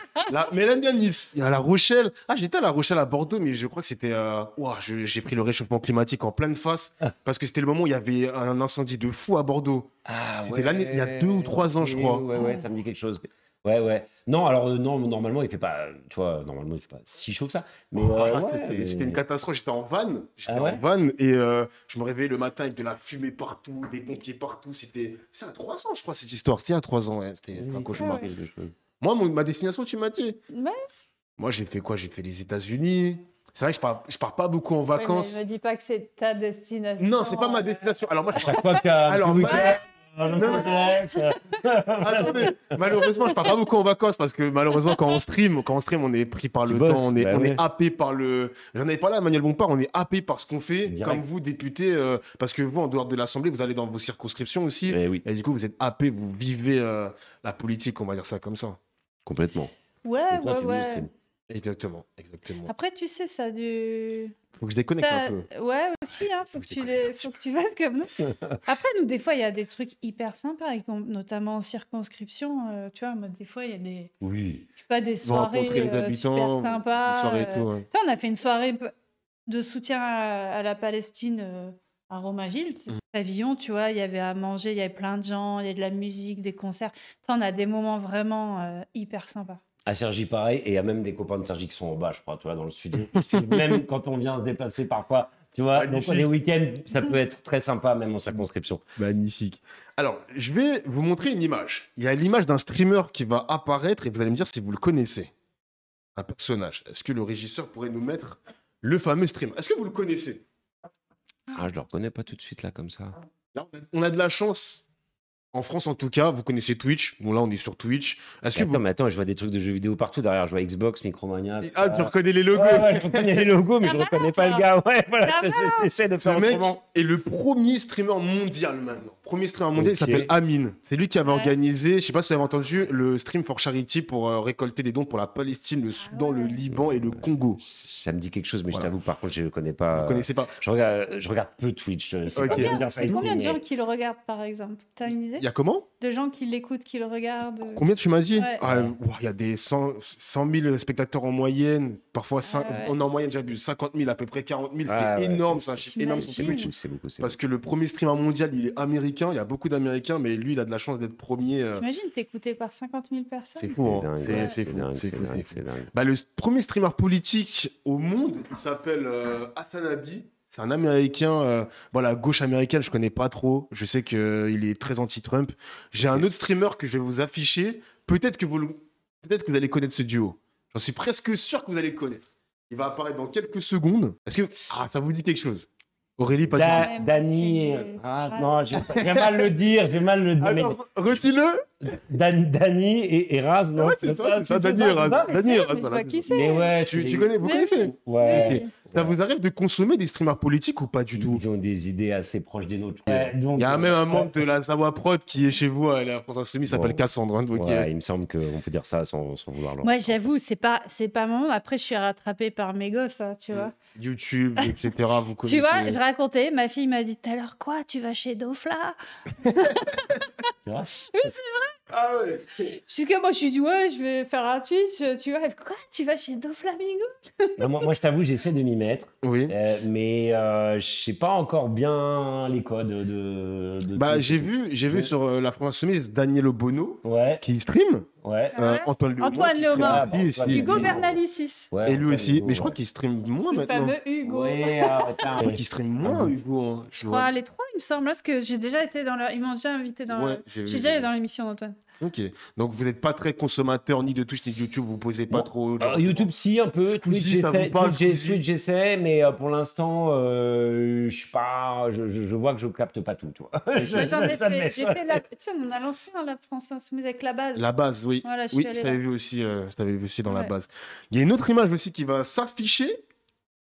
Mais elle aime bien Nice. Il y a La Rochelle. Ah, j'étais à La Rochelle à Bordeaux, mais je crois que c'était. Ouah, j'ai pris le réchauffement climatique en pleine face. Parce que c'était le moment où il y avait un incendie de fou à Bordeaux. Ah, C'était l'année- il y a 2 ou 3 ans, je crois. Ouais, ça me dit quelque chose. Ouais. Non, alors, non, normalement, il fait pas. Tu vois, normalement, il fait pas si chaud que ça. Mais Ah, ouais, c'était une catastrophe. J'étais en van. Ah ouais en van et je me réveillais le matin avec de la fumée partout, des pompiers partout. C'est à 3 ans, je crois, cette histoire. C'était à 3 ans. Ouais. C'était un cauchemar. Ouais. Moi, ma destination, tu m'as dit. Ouais. Moi, j'ai fait quoi? J'ai fait les États-Unis. C'est vrai que je pars pas beaucoup en Ouais, mais vacances. me dis pas que c'est ta destination. Non, c'est pas ma destination. Alors, moi, À chaque fois que t'as Alors, un week-end, le non. complexe, attendez, malheureusement, je pars pas beaucoup en vacances parce que malheureusement, quand on stream, on est pris par le Tu bosses, temps, on bah est ouais. happé par le. J'en avais parlé à Manuel Bompard, on est happé par ce qu'on fait, Direct. comme vous, députés, parce que vous, en dehors de l'Assemblée, vous allez dans vos circonscriptions aussi. Eh oui, Et du coup, vous êtes happé, vous vivez la politique, on va dire ça comme ça. complètement. Ouais, Et toi, tu vis le ouais. stream. Exactement. Après, tu sais, ça a du. Faut que je déconnecte Ça- un peu. Ouais, aussi, hein, faut que tu fasses comme nous. Après, nous, des fois, il y a des trucs hyper sympas, notamment en circonscription. Tu vois, moi, des fois, il y a des, Oui. je sais pas, des Vous soirées rencontrez les habitants, super sympas. des soirées et tout, ouais. Tu vois, on a fait une soirée de soutien à la Palestine à Romainville. C'est pavillon, tu vois, il y avait à manger, il y avait plein de gens, il y a de la musique, des concerts. Tu vois, on a des moments vraiment hyper sympas. À Cergy, pareil, et il y a même des copains de Cergy qui sont en bas, je crois, tu vois, dans le studio. Même quand on vient se déplacer parfois, tu vois, donc Magnifique. les week-ends, ça peut être très sympa, même en circonscription. Magnifique. Alors, je vais vous montrer une image. Il y a l'image d'un streamer qui va apparaître et vous allez me dire si vous le connaissez. Un personnage. Est-ce que le régisseur pourrait nous mettre le fameux streamer? Est-ce que vous le connaissez? Ah, je le reconnais pas tout de suite, là, comme ça. Là, on a de la chance. En France, en tout cas, vous connaissez Twitch. Bon, là, on est sur Twitch. Est-ce que Attends, vous... mais attends, je vois des trucs de jeux vidéo partout derrière. Je vois Xbox, Micromania. tout Ah, ça. tu reconnais les logos. Ouais, je reconnais les logos, mais Ça je va, reconnais pas toi. le gars. Ouais, voilà, Ça va. j'essaie de Ce faire mec autrement. est le premier streamer mondial maintenant. Premier streamer mondial, il Ok. s'appelle Amine. C'est lui qui avait Ouais. organisé, je sais pas si vous avez entendu, le Stream for Charity pour récolter des dons pour la Palestine, le Soudan, le Liban et le Congo. Ça me dit quelque chose, mais Voilà. je t'avoue, par contre, je le connais pas. Vous connaissez pas? Je regarde peu Twitch. C'est Ok. pas bien de dire ça C'est ici, combien de mais- gens qui le regardent, par exemple? T'as une idée? Il y a comment? De gens qui l'écoutent, qui le regardent? Combien tu m'as dit? Ouais. Ah, ouah, il y a des 100 000 spectateurs en moyenne, parfois ouais. on est en moyenne, j'abuse, 50 000, à peu près 40 000, c'était Ah, ouais, énorme, c'est- c'est un chiffre c'est- énorme c'est sur T'imagines? Twitch. beaucoup, c'est beaucoup, c'est Parce que le premier streamer mondial, il est américain, il y a beaucoup d'Américains, mais lui, il a de la chance d'être premier. T'imagines, t'es écouté par 50 000 personnes? C'est fou, hein. dingue, C'est ouais, fou, dingue, c'est c'est fou, dingue, c'est fou. c'est dingue. Bah, le premier streamer politique au monde, il s'appelle Hassan Abdi. C'est un Américain, voilà, gauche américaine, je connais pas trop. Je sais qu'il est très anti-Trump. J'ai un autre streamer que je vais vous afficher. Peut-être que vous allez connaître ce duo. J'en suis presque sûr que vous allez le connaître. Il va apparaître dans quelques secondes. Est-ce que ça vous dit quelque chose? Aurélie, pas du tout. Dany. Ouais, Ah, ouais. non, je vais mal le dire, je vais mal le dire. mais Alors, retire-le. Dany et Raz, non? Ouais, c'est ça, Dany et Raz. Mais Dany et c'est- Raz, mais je voilà, vois c'est qui ça. c'est. Mais ouais, Tu connais, vous Mais connaissez? Ouais. Ok. Ça vous arrive de consommer des streamers politiques ou pas du tout? Ils ont des idées assez proches des nôtres. Ouais, donc, Il y a même un membre de la Zawa Prod qui est chez vous à la France Insoumise, il s'appelle Bon. Cassandre. Hein, donc, ouais, il me semble qu'on peut dire ça sans vouloir leur. Moi, j'avoue, c'est pas mon monde. Après, je suis rattrapée par mes gosses, hein, tu vois. YouTube, etc. Vous connaissez. Tu vois, je racontais, ma fille m'a dit tout à l'heure, quoi, tu vas chez Dofla? C'est vrai. Ah ouais. Jusque moi, je suis dit, ouais, je vais faire un Twitch, tu vois. Elle fait, quoi, tu vas chez Doflamingo? Non, moi, je t'avoue, j'essaie de m'y mettre, Oui. mais je sais pas encore bien les codes de Bah, Twitch. j'ai vu sur la France Insoumise Daniel Obono Ouais, qui stream. ouais. Ouais. Antoine Leomont. Antoine qui stream Leomont. aussi, aussi. Antoine Hugo Leomont. Bernalicis. Ouais, Et lui Antoine aussi. Leomont, Mais je crois ouais. qu'il stream moins Le maintenant. fameux Hugo. Ouais, tiens, Je crois qu'il stream moins, Hugo. Hein. Je Je crois les trois, il me semble, parce que j'ai déjà été dans leur... Ils m'ont déjà invité dans Ouais, leur... j'ai Je vu, suis déjà j'ai allée vu. dans l'émission d'Antoine. Ok. Donc vous n'êtes pas très consommateur ni de Twitch ni de YouTube, vous posez pas Bon. trop. genre- YouTube, si, un peu. Squeezie, ça vous parle, Squeezie Twitch, j'essaie, mais pour l'instant, je suis pas. Je vois que je capte pas tout, tu vois. Moi, j'en ai J'admets, fait. J'ai fait la... Tu sais, on a lancé la France Insoumise avec la base. La base, oui. Voilà, je suis Oui, allée je t'avais là. vu aussi, dans la Ouais. base. Il y a une autre image aussi qui va s'afficher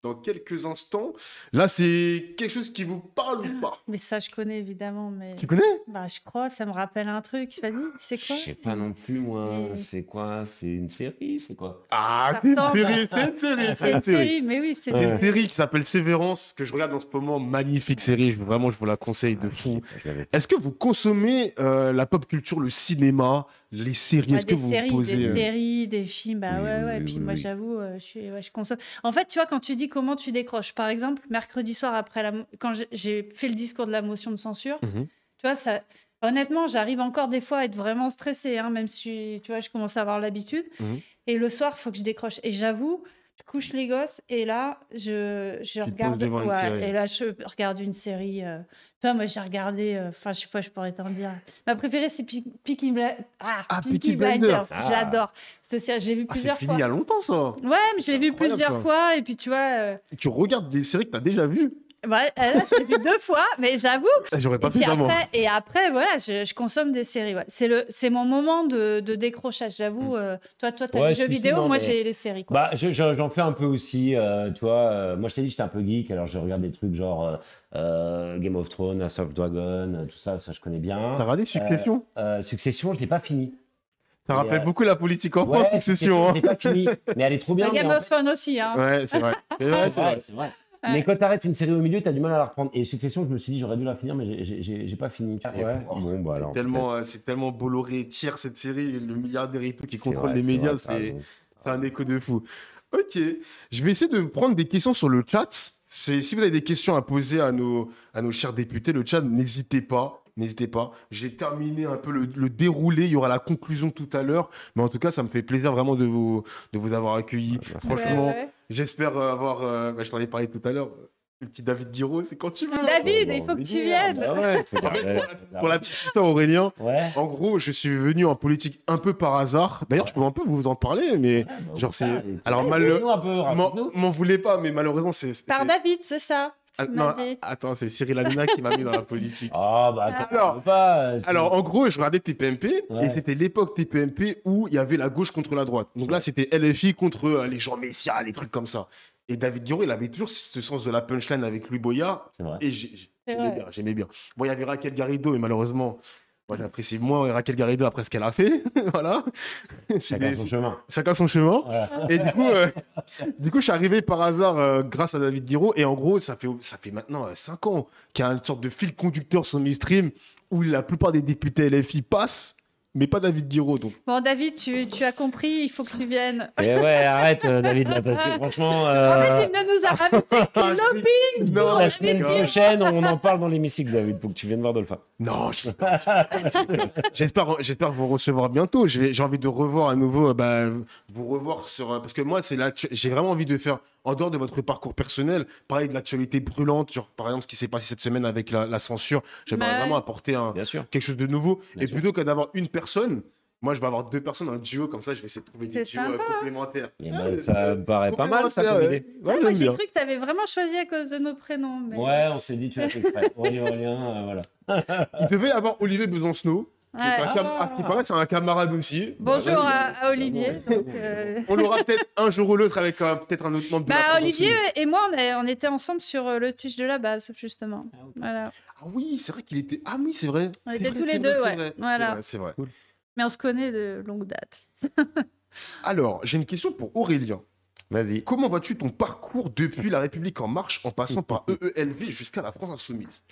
dans quelques instants. Là, c'est quelque chose qui vous parle ou pas? Mais ça, je connais évidemment. Mais Tu connais? bah, je crois, ça me rappelle un truc. Vas-y, c'est quoi? Je sais pas non plus, moi. Mais- C'est quoi? C'est une série? C'est quoi? Ah, Ça c'est une ressemble. série, c'est une série, C'est c'est une une série. série, mais oui, c'est C'est une une série qui s'appelle Sévérance, que je regarde en ce moment. Magnifique série, vraiment, je vous la conseille de fou. Je l'avais- Est-ce que vous consommez la pop culture, le cinéma, les séries? Bah, Est-ce que des vous séries, posez des séries, des films, bah Oui, ouais, oui, ouais. oui, Puis oui, moi, oui. j'avoue, je consomme. En fait, tu vois, quand tu dis comment tu décroches, par exemple, mercredi soir après quand j'ai fait le discours de la motion de censure, Mhm. tu vois, ça. Honnêtement, j'arrive encore des fois à être vraiment stressée, hein, même si, tu vois, je commence à avoir l'habitude. Mhm. Et le soir, il faut que je décroche. Et j'avoue, je couche les gosses et là, je te regarde. poses devant une Ouais, série. et là, je regarde une série. Tu vois, moi, j'ai regardé. Enfin, je sais pas, je pourrais t'en dire. Ma préférée, c'est Peaky Peaky Blinders. Blinders. Je l'adore. J'ai vu Ah, c'est plusieurs fini fois. il y a longtemps, ça. Ouais, mais j'ai vu incroyable, plusieurs ça. fois. Et puis, tu vois, Tu regardes des séries que tu as déjà vues. là, je l'ai vu 2 fois, mais j'avoue. J'aurais pas Et fait puis ça, moi. après, voilà, je consomme des séries. Ouais. C'est mon moment de décrochage, j'avoue. Toi, t'as Ouais, les jeux si, vidéo, non, moi, mais- j'ai les séries. Quoi. Bah, j'en fais un peu aussi, tu vois. Moi, je t'ai dit, j'étais un peu geek, alors je regarde des trucs genre Game of Thrones, House of Dragon, tout ça, ça je connais bien. T'as regardé Succession? Succession, je l'ai pas fini. Ça Et, rappelle beaucoup la politique en Ouais, France, c'est Succession. elle n'est pas finie, mais elle est trop bien. Game mais en of Thrones aussi, hein. Ouais, c'est vrai. C'est vrai, c'est vrai. c'est vrai. Mais quand t'arrêtes une série au milieu, t'as du mal à la reprendre. Et Succession, je me suis dit, j'aurais dû la finir, mais j'ai pas fini. Ouais. Bon, bah alors. C'est tellement Bolloré tiers cette série, le milliardaire et tout qui C'est contrôle vrai, les c'est médias, vrai, t'as raison. c'est un écho de fou. Ok, je vais essayer de prendre des questions sur le chat. Si vous avez des questions à poser à nos chers députés, le chat, n'hésitez pas. N'hésitez pas. J'ai terminé un peu le déroulé. Il y aura la conclusion tout à l'heure. Mais en tout cas, ça me fait plaisir vraiment de vous avoir accueillis. Merci. Franchement, Ouais. j'espère avoir. Je t'en ai parlé tout à l'heure. Le petit David Guiraud, c'est quand tu veux. David, Bon, il faut que on tu veut dire. viennes. Bah ouais, faut dire, En fait, ouais. Pour la petite histoire, Aurélien, Ouais. en gros, je suis venu en politique un peu par hasard. D'ailleurs, je peux un peu vous en parler, mais genre c'est. Alors Nous un peu, raconte-nous. m'en voulez pas, mais malheureusement Par David, c'est ça. Ah, Tu non, m'as dit. attends, c'est Cyril Hanouna qui m'a mis dans la politique. Ah, bah attends, Alors- on peut pas. Alors, en gros, je regardais TPMP Ouais. et c'était l'époque TPMP où il y avait la gauche contre la droite. Donc là, c'était LFI contre les gens Messia, les trucs comme ça. Et David Guiraud, il avait toujours ce sens de la punchline avec Louis Boyard. C'est vrai. Et j'aimais bien. Bon, il y avait Raquel Garrido, mais malheureusement, moi, j'apprécie moins Raquel Garrido après ce qu'elle a fait. Voilà. C'est Chacun des- son chemin. Chacun son chemin. Voilà. Et du coup, je suis arrivé par hasard grâce à David Guiraud. Et en gros, ça fait maintenant 5 ans qu'il y a une sorte de fil conducteur sur Midstream où la plupart des députés LFI passent, mais pas David Guiraud. Donc, Bon, David, tu as compris, il faut que tu viennes. Et ouais, arrête, David, là, parce que franchement. En fait, il ne nous a invité qu'il lobbying non, pour La David semaine Guiraud. prochaine, on en parle dans l'hémicycle, David, pour que tu viennes voir Dolphin. non, j'espère vous recevoir bientôt. J'ai envie de revoir à nouveau, vous revoir sur. Parce que moi, j'ai vraiment envie de faire, en dehors de votre parcours personnel, parler de l'actualité brûlante, genre par exemple ce qui s'est passé cette semaine avec la censure. J'aimerais Ouais. vraiment apporter Bien sûr. quelque chose de nouveau. Bien Et sûr. plutôt que d'avoir une personne, moi je vais avoir 2 personnes dans le duo, comme ça je vais essayer de trouver des C'est duos sympa, hein. complémentaires. Et ben, ça me paraît pas mal, ça, comme Complémentaires, idée. ouais. Ouais, Moi, j'aime j'ai bien. cru que tu avais vraiment choisi à cause de nos prénoms. Mais... Ouais, on s'est dit, tu l'as fait exprès. Aurélien, voilà. Il devait y avoir Olivier Besancenot, qui est Ouais. à ce qui paraît, c'est un camarade aussi. Bonjour à Olivier. Donc, On l'aura peut-être un jour ou l'autre avec peut-être un autre membre de la Bah, France Olivier aussi. et moi, on était ensemble sur le Twitch de la base, justement. Voilà. Ah oui, c'est vrai qu'il était. Ah oui, c'est vrai. On C'est était vrai, tous les c'est deux, vrai, ouais. c'est vrai, Voilà. C'est vrai. Mais on se connaît de longue date. Alors, j'ai une question pour Aurélien. Vas-y. Comment vois-tu ton parcours depuis La République En Marche en passant par EELV jusqu'à la France Insoumise?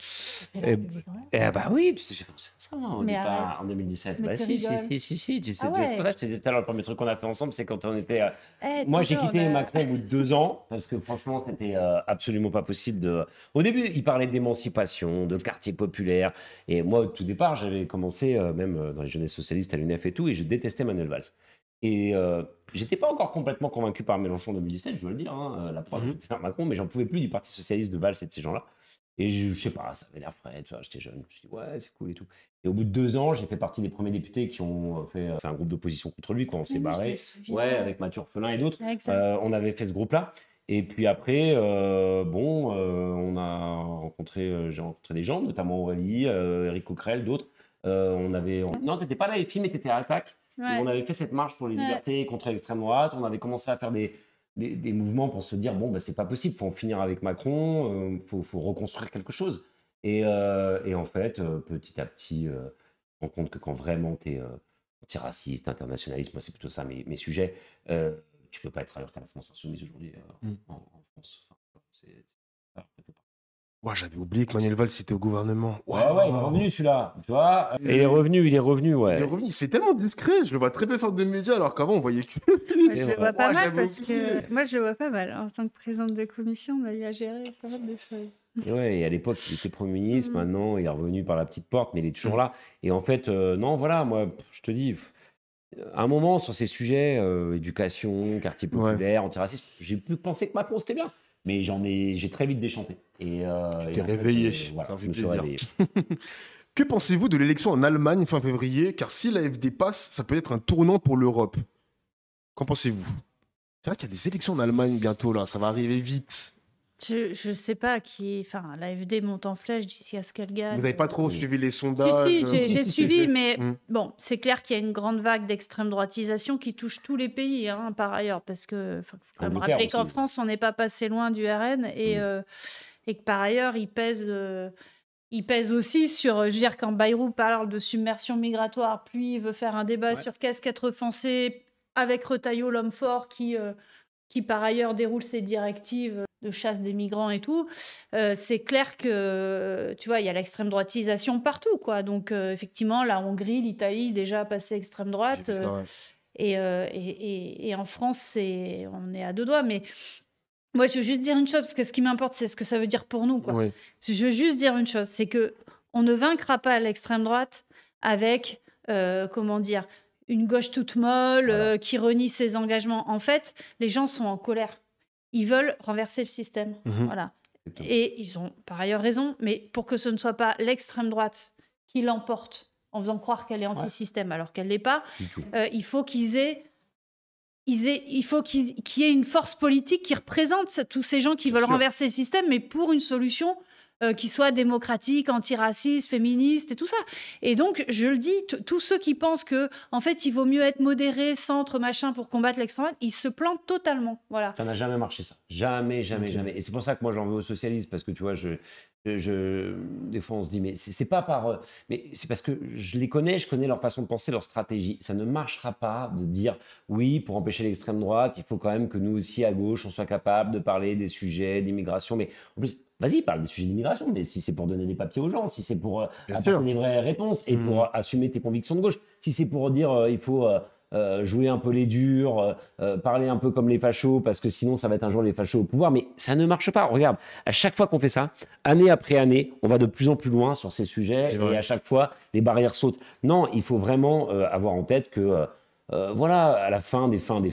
Eh bah oui, tu sais, j'ai pensé à ça au Mais départ, arrête. en 2017. Mais Bah tu si, rigoles. si, tu sais. Ah ouais. C'est pour ça que je te disais tout à l'heure, le premier truc qu'on a fait ensemble, c'est quand on était. Eh, Moi, j'ai toujours, quitté bah, Macron au bout de 2 ans, parce que franchement, c'était absolument pas possible de. Au début, il parlait d'émancipation, de quartier populaire. Et moi, au tout départ, j'avais commencé, même dans les jeunesses socialistes à l'UNEF et tout, et je détestais Manuel Valls. Et j'étais pas encore complètement convaincu par Mélenchon en 2017, je dois le dire. Hein, la preuve, j'étais vers Macron, mais j'en pouvais plus du Parti socialiste de Valls et de ces gens-là. Et je sais pas, ça avait l'air frais, tu vois, j'étais jeune, je me suis dit, ouais, c'est cool et tout. Et au bout de 2 ans, j'ai fait partie des premiers députés qui ont fait un groupe d'opposition contre lui quand on s'est oui, je barré. me souviens. Ouais, avec Mathieu Orphelin et d'autres. Exact. On avait fait ce groupe-là. Et puis après, on a rencontré, j'ai rencontré des gens, notamment Aurélie, Éric Coquerel, d'autres. Non, t'étais pas là, les filles, mais t'étais à Attaque. Ouais. Et on avait fait cette marche pour les Ouais. libertés contre l'extrême droite. On avait commencé à faire des mouvements pour se dire, bon, bah, c'est pas possible, faut en finir avec Macron, faut reconstruire quelque chose. Et en fait, petit à petit, on rend compte que quand vraiment t'es antiraciste, internationaliste, moi c'est plutôt ça mes sujets, tu peux pas être ailleurs qu'à la France Insoumise aujourd'hui en France. Enfin, ça, peut-être pas. Ouais, j'avais oublié que Manuel Valls était au gouvernement. Ouais, il est revenu celui-là, tu vois. Et il est revenu, ouais. Il est revenu, il se fait tellement discret. Je le vois très peu faire de médias alors qu'avant on voyait que lui. Moi, je le vois pas Ouais, mal j'avais parce oublié. que moi je le vois pas mal en tant que présidente de commission, on a eu à gérer pas mal de choses. Et ouais, et à l'époque, il était Premier ministre, Mhm. maintenant, il est revenu par la petite porte, mais il est toujours là. Et en fait, non, voilà, moi, je te dis, à un moment, sur ces sujets, éducation, quartier populaire, antiracisme, j'ai pu penser que Macron, c'était bien. Mais j'ai très vite déchanté. Et, t'es en fait, réveillé, voilà, ça je fait me suis plaisir. réveillé. Que pensez-vous de l'élection en Allemagne fin février? Car si l'AfD passe, ça peut être un tournant pour l'Europe. Qu'en pensez-vous? C'est vrai qu'il y a des élections en Allemagne bientôt, là. Ça va arriver vite. Je sais pas qui. Enfin, l'AfD monte en flèche d'ici à ce qu'elle gagne. Vous n'avez pas trop Oui. suivi les Si, sondages? si, j'ai suivi, mais Mm. bon, c'est clair qu'il y a une grande vague d'extrême droitisation qui touche tous les pays, hein, par ailleurs, parce que faut quand même Angleterre rappeler qu'en aussi. France, on n'est pas passé loin du RN et que par ailleurs, il pèse il pèse aussi sur, je veux dire, quand Bayrou parle de submersion migratoire, puis il veut faire un débat sur qu'est-ce qu'être français avec Retailleau, l'homme fort, qui par ailleurs déroule ses directives de chasse des migrants et tout, c'est clair que, tu vois, il y a l'extrême droitisation partout, quoi. Donc, effectivement, la Hongrie, l'Italie, déjà passé extrême droite. J'ai vu ça, ouais. Et en France, on est à deux doigts. Mais moi, je veux juste dire une chose, parce que ce qui m'importe, c'est ce que ça veut dire pour nous, quoi. Oui. Je veux juste dire une chose, c'est que on ne vaincra pas l'extrême droite avec, comment dire, une gauche toute molle qui renie ses engagements. En fait, les gens sont en colère. Ils veulent renverser le système. Mhm. Voilà. Et ils ont par ailleurs raison, mais pour que ce ne soit pas l'extrême droite qui l'emporte en faisant croire qu'elle est anti-système alors qu'elle ne l'est pas, il faut qu'il y ait une force politique qui représente tous ces gens qui veulent renverser le système, mais pour une solution qui soit démocratique, antiraciste, féministe et tout ça. Et donc, je le dis, tous ceux qui pensent que, en fait, il vaut mieux être modéré, centre, machin, pour combattre l'extrême droite, ils se plantent totalement. Voilà. Ça n'a jamais marché, ça. Jamais, jamais, jamais. Et c'est pour ça que moi, j'en veux aux socialistes, parce que tu vois, des fois, on se dit, mais c'est pas par. Mais c'est parce que je les connais, je connais leur façon de penser, leur stratégie. Ça ne marchera pas de dire, oui, pour empêcher l'extrême droite, il faut quand même que nous aussi, à gauche, on soit capable de parler des sujets d'immigration. Mais en plus, vas-y, parle des sujets d'immigration, mais si c'est pour donner des papiers aux gens, si c'est pour apporter des vraies réponses et pour assumer tes convictions de gauche, si c'est pour dire il faut jouer un peu les durs, parler un peu comme les fachos, parce que sinon ça va être un jour les fachos au pouvoir, mais ça ne marche pas. Regarde, à chaque fois qu'on fait ça, année après année, on va de plus en plus loin sur ces sujets et à chaque fois, les barrières sautent. Non, il faut vraiment avoir en tête que voilà, à la fin des fins,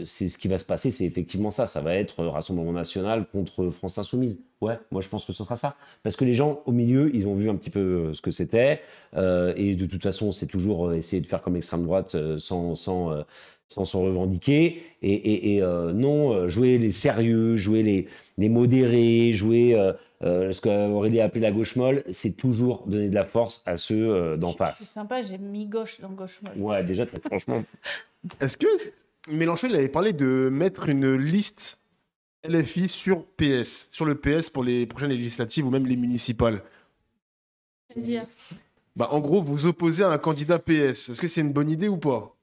c'est ce qui va se passer, c'est effectivement ça. Ça va être Rassemblement National contre France Insoumise. Ouais, moi je pense que ce sera ça. Parce que les gens au milieu, ils ont vu un petit peu ce que c'était. Et de toute façon, c'est toujours essayer de faire comme l'extrême droite sans s'en revendiquer. Et non, jouer les sérieux, jouer les modérés, jouer ce qu'Aurélie a appelé la gauche molle, c'est toujours donner de la force à ceux d'en C'est face. sympa, j'ai mis gauche dans gauche molle. Ouais, déjà, franchement. Est-ce que Mélenchon, il avait parlé de mettre une liste LFI sur PS, sur le PS pour les prochaines législatives ou même les municipales? C'est-à-dire, Bah, en gros, vous opposez à un candidat PS. Est-ce que c'est une bonne idée ou pas?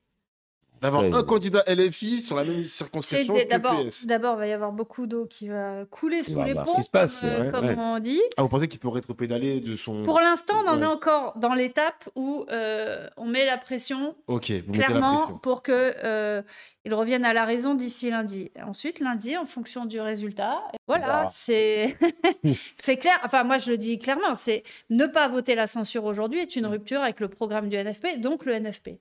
D'avoir Ouais. un candidat LFI sur la même circonscription que PS. D'abord, il va y avoir beaucoup d'eau qui va couler sous va les voir ponts, ce qui se passe, comme ouais. on dit. Ah, vous pensez qu'il peut rétropédaler de son... Pour l'instant, on en est Ouais. encore dans l'étape où on met la pression Ok, vous mettez la clairement pression. pour que il revienne à la raison d'ici lundi. Ensuite, lundi, en fonction du résultat, voilà, verra. c'est c'est clair. Enfin, moi, je le dis clairement, c'est ne pas voter la censure aujourd'hui est une rupture avec le programme du NFP, donc le NFP.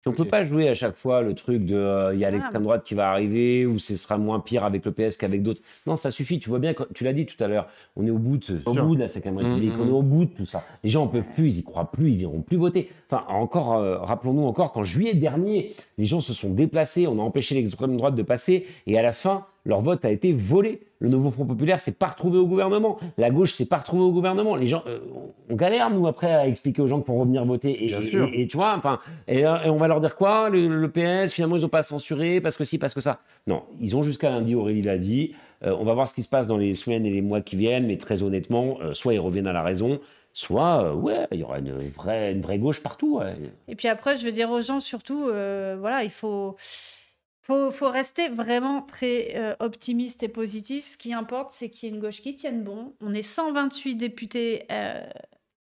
On ne peut pas jouer à chaque fois le truc de il y a l'extrême droite qui va arriver ou ce sera moins pire avec le PS qu'avec d'autres. Non, ça suffit. Tu vois bien, tu l'as dit tout à l'heure, on est au bout de la 5e République, on est au bout de tout ça. Les gens en peuvent plus, ils y croient plus, ils iront plus voter. Enfin, encore, rappelons-nous encore qu'en juillet dernier, les gens se sont déplacés, on a empêché l'extrême droite de passer et à la fin, leur vote a été volé. Le nouveau Front Populaire s'est pas retrouvé au gouvernement. La gauche s'est pas retrouvée au gouvernement. Les gens, on galère, nous, après, à expliquer aux gens pour revenir voter. Et tu vois, enfin, et on va leur dire quoi? Le PS, finalement, ils n'ont pas censuré parce que si, parce que ça. Non, ils ont jusqu'à lundi, Aurélie l'a dit. On va voir ce qui se passe dans les semaines et les mois qui viennent, mais très honnêtement, soit ils reviennent à la raison, soit, ouais, il y aura une vraie gauche partout. Ouais. Et puis après, je veux dire aux gens, surtout, voilà, il faut rester vraiment très optimiste et positif. Ce qui importe, c'est qu'il y ait une gauche qui tienne bon. On est 128 députés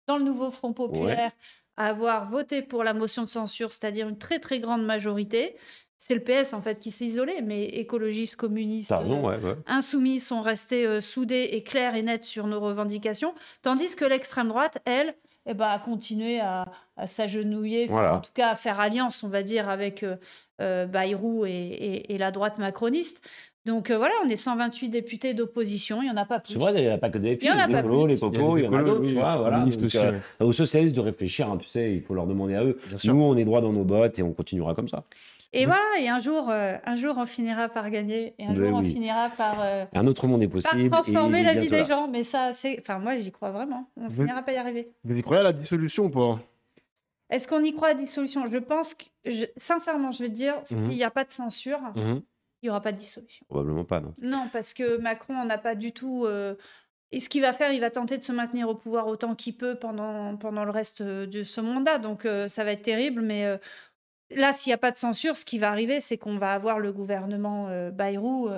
dans le nouveau Front Populaire à avoir voté pour la motion de censure, c'est-à-dire une très très grande majorité. C'est le PS en fait qui s'est isolé, mais écologistes, communistes, insoumis sont restés soudés et clairs et nets sur nos revendications, tandis que l'extrême droite, elle, a continué à s'agenouiller, en tout cas à faire alliance, on va dire, avec Bayrou et la droite macroniste. Donc voilà, on est 128 députés d'opposition, il n'y en a pas plus. C'est vrai, il n'y en a pas que des filles, les écolos, les cocos, il y en a d'autres. Voilà, aux socialistes de réfléchir, hein, tu sais, il faut leur demander à eux. Nous, on est droit dans nos bottes et on continuera comme ça. Et voilà, et un jour, on finira par gagner, et un jour, on finira par... un autre monde est possible. Par transformer la vie des gens, mais ça, c'est... Enfin, moi, j'y crois vraiment. On finira par y arriver. Vous y croyez à la dissolution ou pas? Est-ce qu'on y croit à la dissolution? Je pense que, sincèrement, je vais te dire, s'il n'y a pas de censure, il n'y aura pas de dissolution. Probablement pas, non. Non, parce que Macron n'a pas du tout Et ce qu'il va faire, il va tenter de se maintenir au pouvoir autant qu'il peut pendant le reste de ce mandat. Donc, ça va être terrible. Mais là, s'il n'y a pas de censure, ce qui va arriver, c'est qu'on va avoir le gouvernement Bayrou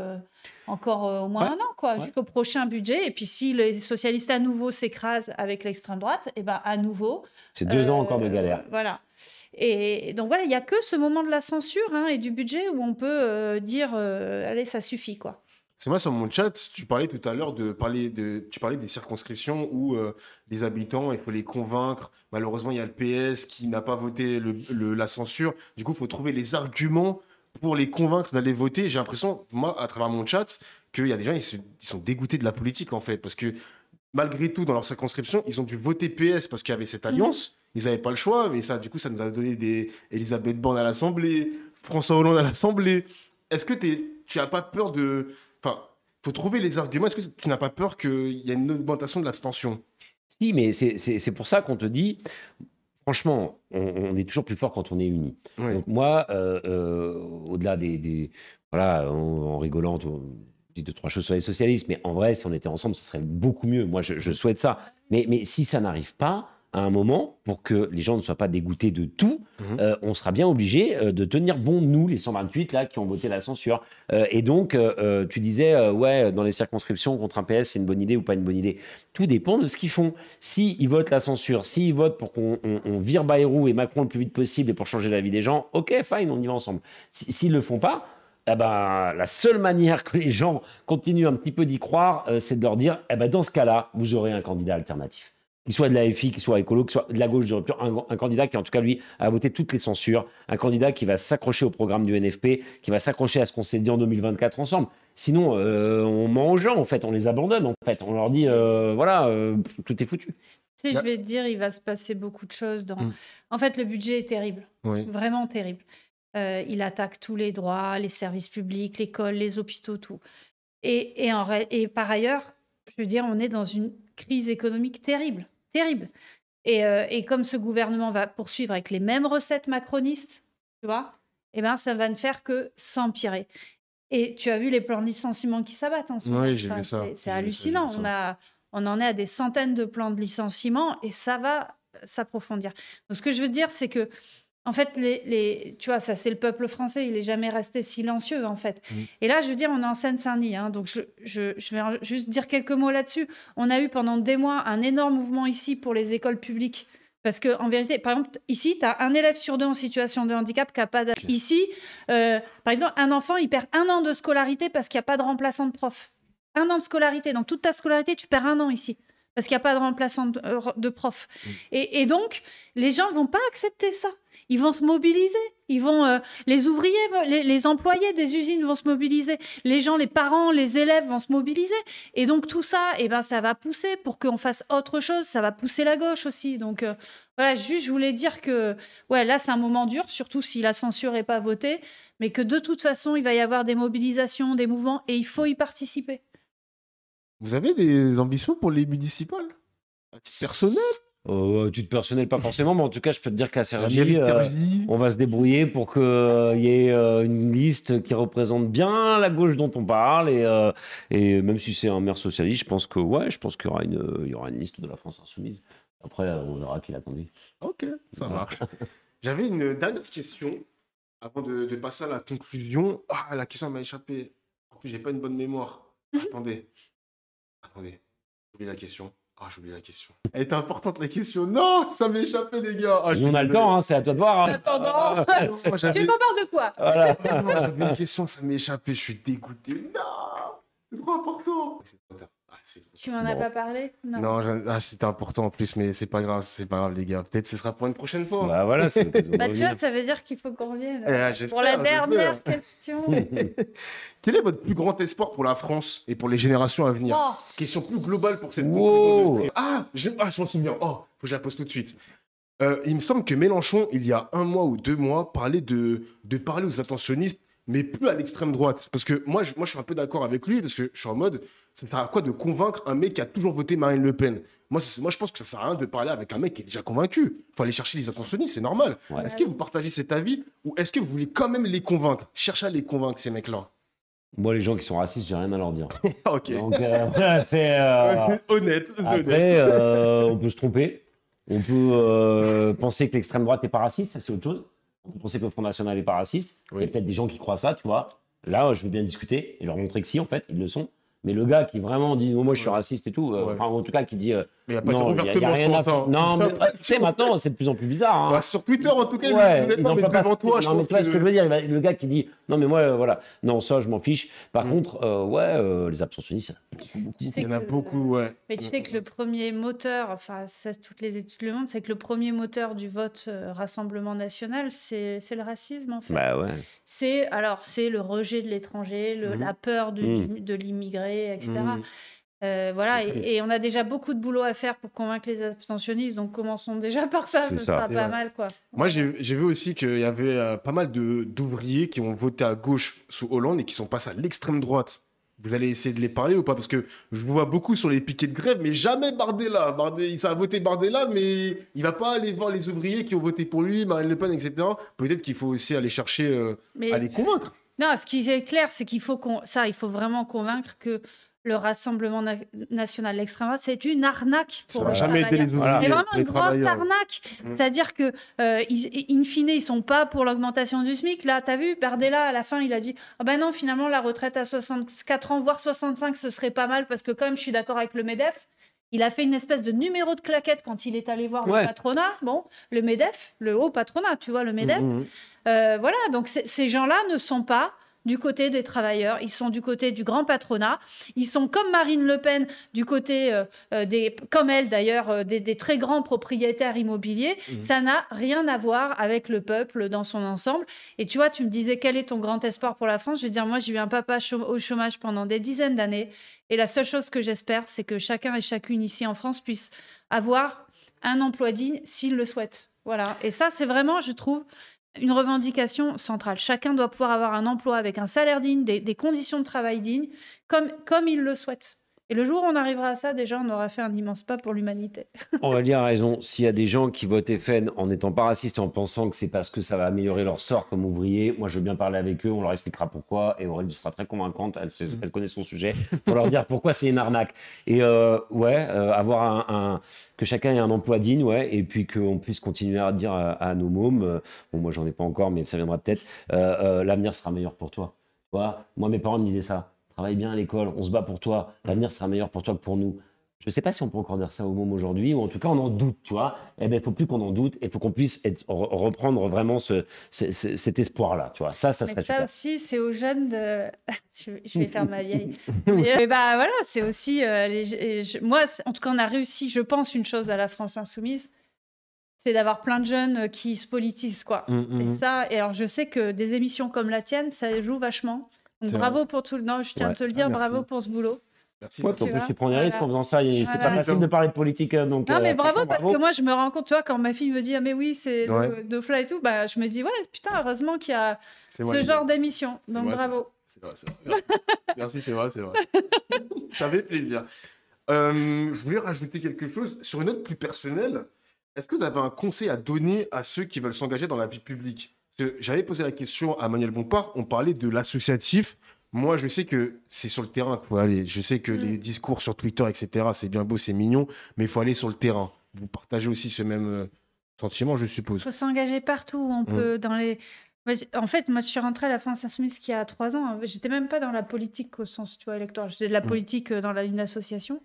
encore au moins Ouais, un an, quoi, ouais. jusqu'au prochain budget. Et puis, si les socialistes à nouveau s'écrasent avec l'extrême droite, et ben à nouveau. C'est 2 ans encore de galère. Voilà. Et donc voilà, il n'y a que ce moment de la censure et du budget où on peut dire allez, ça suffit, quoi. C'est moi sur mon chat, tu parlais tout à l'heure tu parlais des circonscriptions où les habitants, il faut les convaincre. Malheureusement, il y a le PS qui n'a pas voté la censure. Du coup, il faut trouver les arguments pour les convaincre d'aller voter. J'ai l'impression, moi, à travers mon chat, qu'il y a des gens, ils sont dégoûtés de la politique, en fait. Parce que malgré tout, dans leur circonscription, ils ont dû voter PS parce qu'il y avait cette alliance. Ils n'avaient pas le choix, mais ça, du coup, ça nous a donné des Elisabeth Borne à l'Assemblée, François Hollande à l'Assemblée. Est-ce que tu n'as pas peur de... Enfin, il faut trouver les arguments. Est-ce que tu n'as pas peur qu'il y ait une augmentation de l'abstention? Si, mais c'est pour ça qu'on te dit, franchement, on est toujours plus fort quand on est unis. Oui. Donc moi, au-delà voilà, en rigolant, on dit 2-3 choses sur les socialistes, mais en vrai, si on était ensemble, ce serait beaucoup mieux. Moi, je souhaite ça. Mais si ça n'arrive pas, à un moment, pour que les gens ne soient pas dégoûtés de tout, on sera bien obligé de tenir bon, nous, les 128 là, qui ont voté la censure. Et donc, tu disais, ouais, dans les circonscriptions, contre un PS, c'est une bonne idée ou pas une bonne idée. Tout dépend de ce qu'ils font. S'ils votent la censure, s'ils votent pour qu'on vire Bayrou et Macron le plus vite possible et pour changer la vie des gens, ok, fine, on y va ensemble. S'ils le font pas, eh ben, la seule manière que les gens continuent un petit peu d'y croire, c'est de leur dire, eh ben, dans ce cas-là, vous aurez un candidat alternatif. Qu'il soit de la FI, qu'il soit écolo, qu'il soit de la gauche, de rupture, un candidat qui, en tout cas, lui, a voté toutes les censures, un candidat qui va s'accrocher au programme du NFP, qui va s'accrocher à ce qu'on s'est dit en 2024 ensemble. Sinon, on ment aux gens, en fait, on les abandonne, en fait. On leur dit, voilà, tout est foutu. Tu sais, je vais te dire, il va se passer beaucoup de choses. En fait, le budget est terrible, Oui. vraiment terrible. Il attaque tous les droits, les services publics, l'école, les hôpitaux, tout. Et par ailleurs, je veux dire, on est dans une crise économique terrible. Terrible. Et comme ce gouvernement va poursuivre avec les mêmes recettes macronistes, tu vois, eh ben, ça va ne faire que s'empirer. Et tu as vu les plans de licenciement qui s'abattent en ce moment. Oui, j'ai vu ça. C'est hallucinant. On en est à des centaines de plans de licenciement et ça va s'approfondir. Donc, ce que je veux dire, c'est que en fait, tu vois, ça, c'est le peuple français. Il n'est jamais resté silencieux, en fait. Et là, je veux dire, on est en Seine-Saint-Denis. Donc, je vais juste dire quelques mots là-dessus. On a eu pendant des mois un énorme mouvement ici pour les écoles publiques. Parce qu'en vérité, par exemple, ici, tu as un élève sur 2 en situation de handicap qui n'a pas d'aide. Ici, par exemple, un enfant, il perd 1 an de scolarité parce qu'il n'y a pas de remplaçant de prof. 1 an de scolarité. Donc, toute ta scolarité, tu perds 1 an ici. Parce qu'il n'y a pas de remplaçant de prof. Et donc, les gens ne vont pas accepter ça. Ils vont se mobiliser. Les ouvriers, les employés des usines vont se mobiliser. Les gens, les parents, les élèves vont se mobiliser. Et donc, tout ça, ça va pousser pour qu'on fasse autre chose. Ça va pousser la gauche aussi. Donc, voilà, juste, je voulais dire que ouais, là, c'est un moment dur, surtout si la censure n'est pas votée, mais que de toute façon, il va y avoir des mobilisations, des mouvements, et il faut y participer. Vous avez des ambitions pour les municipales? À titre personnel? Titre personnel, pas forcément, mais en tout cas, je peux te dire qu'à La mairie Cergy, de Cergy. on va se débrouiller pour qu'il y ait une liste qui représente bien la gauche dont on parle. Et même si c'est un maire socialiste, je pense qu'il y aura une liste de la France insoumise. Après, on verra qui la conduit. Ok, ça Voilà. marche. J'avais une dernière question avant de passer à la conclusion. Ah, la question m'a échappé. En plus, j'ai pas une bonne mémoire. Attendez. J'ai oublié la question. Ah, j'ai oublié la question. Elle était importante, la question. Non, ça m'est échappé, les gars. Ah, Et on a le temps, hein, c'est à toi de voir. Hein. Attendant, Moi, tu j'avais veux pas parler de quoi? Voilà. j'avais une question, ça m'est échappé. Je suis dégoûté. Non, c'est trop important. C'est trop tard. Ah, c'est trop Tu m'en as pas parlé? Non, c'était important en plus, mais c'est pas grave, les gars. Peut-être ce sera pour une prochaine fois. Bah voilà, c'est Bah, tu vois, ça veut dire qu'il faut qu'on revienne. J'espère, Pour la dernière j'espère. question. Quel est votre plus grand espoir pour la France et pour les générations à venir? Oh, Question plus globale pour cette Wow. conclusion de stream. Je m'en souviens. Oh, faut que je la pose tout de suite. Il me semble que Mélenchon, il y a 1 mois ou 2 mois, parlait de parler aux attentionnistes, mais plus à l'extrême droite. Parce que moi, je suis un peu d'accord avec lui, parce que je suis en mode, ça sert à quoi de convaincre un mec qui a toujours voté Marine Le Pen? Moi, je pense que ça sert à rien de parler avec un mec qui est déjà convaincu. Il faut aller chercher les attentionnistes, c'est normal. Ouais. Est-ce que vous partagez cet avis ou est-ce que vous voulez quand même les convaincre? Chercher à les convaincre, ces mecs-là. Moi, les gens qui sont racistes, j'ai rien à leur dire. Ok. Donc, voilà, c'est... Honnête, honnête. Après, on peut se tromper. On peut penser que l'extrême droite n'est pas raciste, ça c'est autre chose. On peut penser que le Front National n'est pas raciste. Il y a peut-être des gens qui croient ça, tu vois. Là, je veux bien discuter et leur montrer que si, en fait, ils le sont. Mais le gars qui vraiment dit oh, moi je suis raciste et tout, enfin, en tout cas qui dit Mais il n'y a pas de non, il y a ouvertement, rien je à pense, hein. Non, mais tu sais, maintenant c'est de plus en plus bizarre. Hein. Bah, sur Twitter, en tout cas, Ouais, il le dit ils honnêtement, mais emploient pas devant toi, je non, mais pense tu vois ce que je veux dire, le gars qui dit non, mais moi, voilà, non, ça, je m'en fiche. Par contre, les abstentionnistes, Il y en a beaucoup, ouais. Mais tu sais que le premier moteur, enfin, ça, toutes les études le montrent, c'est que le premier moteur du vote Rassemblement national, c'est le racisme, en fait. bah ouais. C'est le rejet de l'étranger, la peur de l'immigré, etc. Voilà, et on a déjà beaucoup de boulot à faire pour convaincre les abstentionnistes, donc commençons déjà par ça, C'est ce ça. sera C'est pas vrai. mal, quoi. Moi, j'ai vu aussi qu'il y avait pas mal d'ouvriers qui ont voté à gauche sous Hollande et qui sont passés à l'extrême droite. Vous allez essayer de les parler ou pas? Parce que je vous vois beaucoup sur les piquets de grève, mais jamais Bardella. Ça a voté Bardella, mais il va pas aller voir les ouvriers qui ont voté pour lui, Marine Le Pen, etc. Peut-être qu'il faut aussi aller chercher Mais à les convaincre. non, ce qui est clair, c'est qu'il faut il faut vraiment convaincre que le Rassemblement national, l'extrême droite, c'est une arnaque pour Ça les n'a jamais aidé les travailleurs. ouvriers, C'est vraiment les une grosse travailleurs. arnaque. C'est-à-dire que, in fine, ils sont pas pour l'augmentation du SMIC. Là, t'as vu, Bardella, à la fin, il a dit « Ah ben non, finalement, la retraite à 64 ans, voire 65, ce serait pas mal parce que quand même, je suis d'accord avec le MEDEF. » Il a fait une espèce de numéro de claquette quand il est allé voir le patronat. Bon, le MEDEF, le haut patronat, tu vois, le MEDEF. Voilà, donc ces gens-là ne sont pas du côté des travailleurs, ils sont du côté du grand patronat, ils sont comme Marine Le Pen, du côté comme elle d'ailleurs, des très grands propriétaires immobiliers. Ça n'a rien à voir avec le peuple dans son ensemble. Et tu vois, tu me disais quel est ton grand espoir pour la France? Je veux dire, moi j'ai eu un papa au chômage pendant des dizaines d'années, et la seule chose que j'espère, c'est que chacun et chacune ici en France puisse avoir un emploi digne s'il le souhaite. Voilà, et ça c'est vraiment, je trouve, une revendication centrale. Chacun doit pouvoir avoir un emploi avec un salaire digne, des conditions de travail dignes, comme il le souhaite. Et le jour où on arrivera à ça, déjà, on aura fait un immense pas pour l'humanité. On va dire raison. S'il y a des gens qui votent FN en n'étant pas racistes et en pensant que c'est parce que ça va améliorer leur sort comme ouvriers, moi je veux bien parler avec eux, on leur expliquera pourquoi. Et Aurélie sera très convaincante, elle connaît son sujet, pour leur dire pourquoi c'est une arnaque. Et avoir que chacun ait un emploi digne, et puis qu'on puisse continuer à dire à nos mômes, bon moi j'en ai pas encore, mais ça viendra peut-être, l'avenir sera meilleur pour toi. Tu vois, moi mes parents me disaient ça. Travaille bien à l'école, on se bat pour toi, l'avenir sera meilleur pour toi que pour nous. Je ne sais pas si on peut encore dire ça au môme aujourd'hui, ou en tout cas on en doute, tu vois. Eh ben, il ne faut plus qu'on en doute, il faut qu'on puisse reprendre vraiment cet espoir-là, tu vois. Ça serait ça super. aussi, c'est aux jeunes de... je vais faire ma vieille. Mais bah, voilà, c'est aussi... moi, en tout cas, on a réussi, je pense, une chose à la France Insoumise, c'est d'avoir plein de jeunes qui se politisent, quoi. Et ça, et alors je sais que des émissions comme la tienne, ça joue vachement. Donc bravo pour tout le... Non, je tiens à te le dire, bravo pour ce boulot. Merci. Ouais, en plus, tu prends des risques en faisant ça. C'est pas facile de parler de politique. Donc, non, mais bravo, parce que moi, je me rends compte, tu vois, quand ma fille me dit « Ah, mais oui, c'est Dofla et tout », bah, je me dis « Ouais, putain, heureusement qu'il y a ce genre d'émission. » Donc, bravo. C'est vrai. Merci, c'est vrai. Ça fait plaisir. Je voulais rajouter quelque chose sur une note plus personnelle. Est-ce que vous avez un conseil à donner à ceux qui veulent s'engager dans la vie publique? J'avais posé la question à Manuel Bompard, on parlait de l'associatif. Moi, je sais que c'est sur le terrain qu'il faut aller. Je sais que les discours sur Twitter, etc., c'est bien beau, c'est mignon, mais il faut aller sur le terrain. Vous partagez aussi ce même sentiment, je suppose. Il faut s'engager partout où on peut. En fait, moi, je suis rentrée à la France Insoumise il y a 3 ans. J'étais même pas dans la politique au sens, tu vois, électoral. Je faisais de la politique dans une association.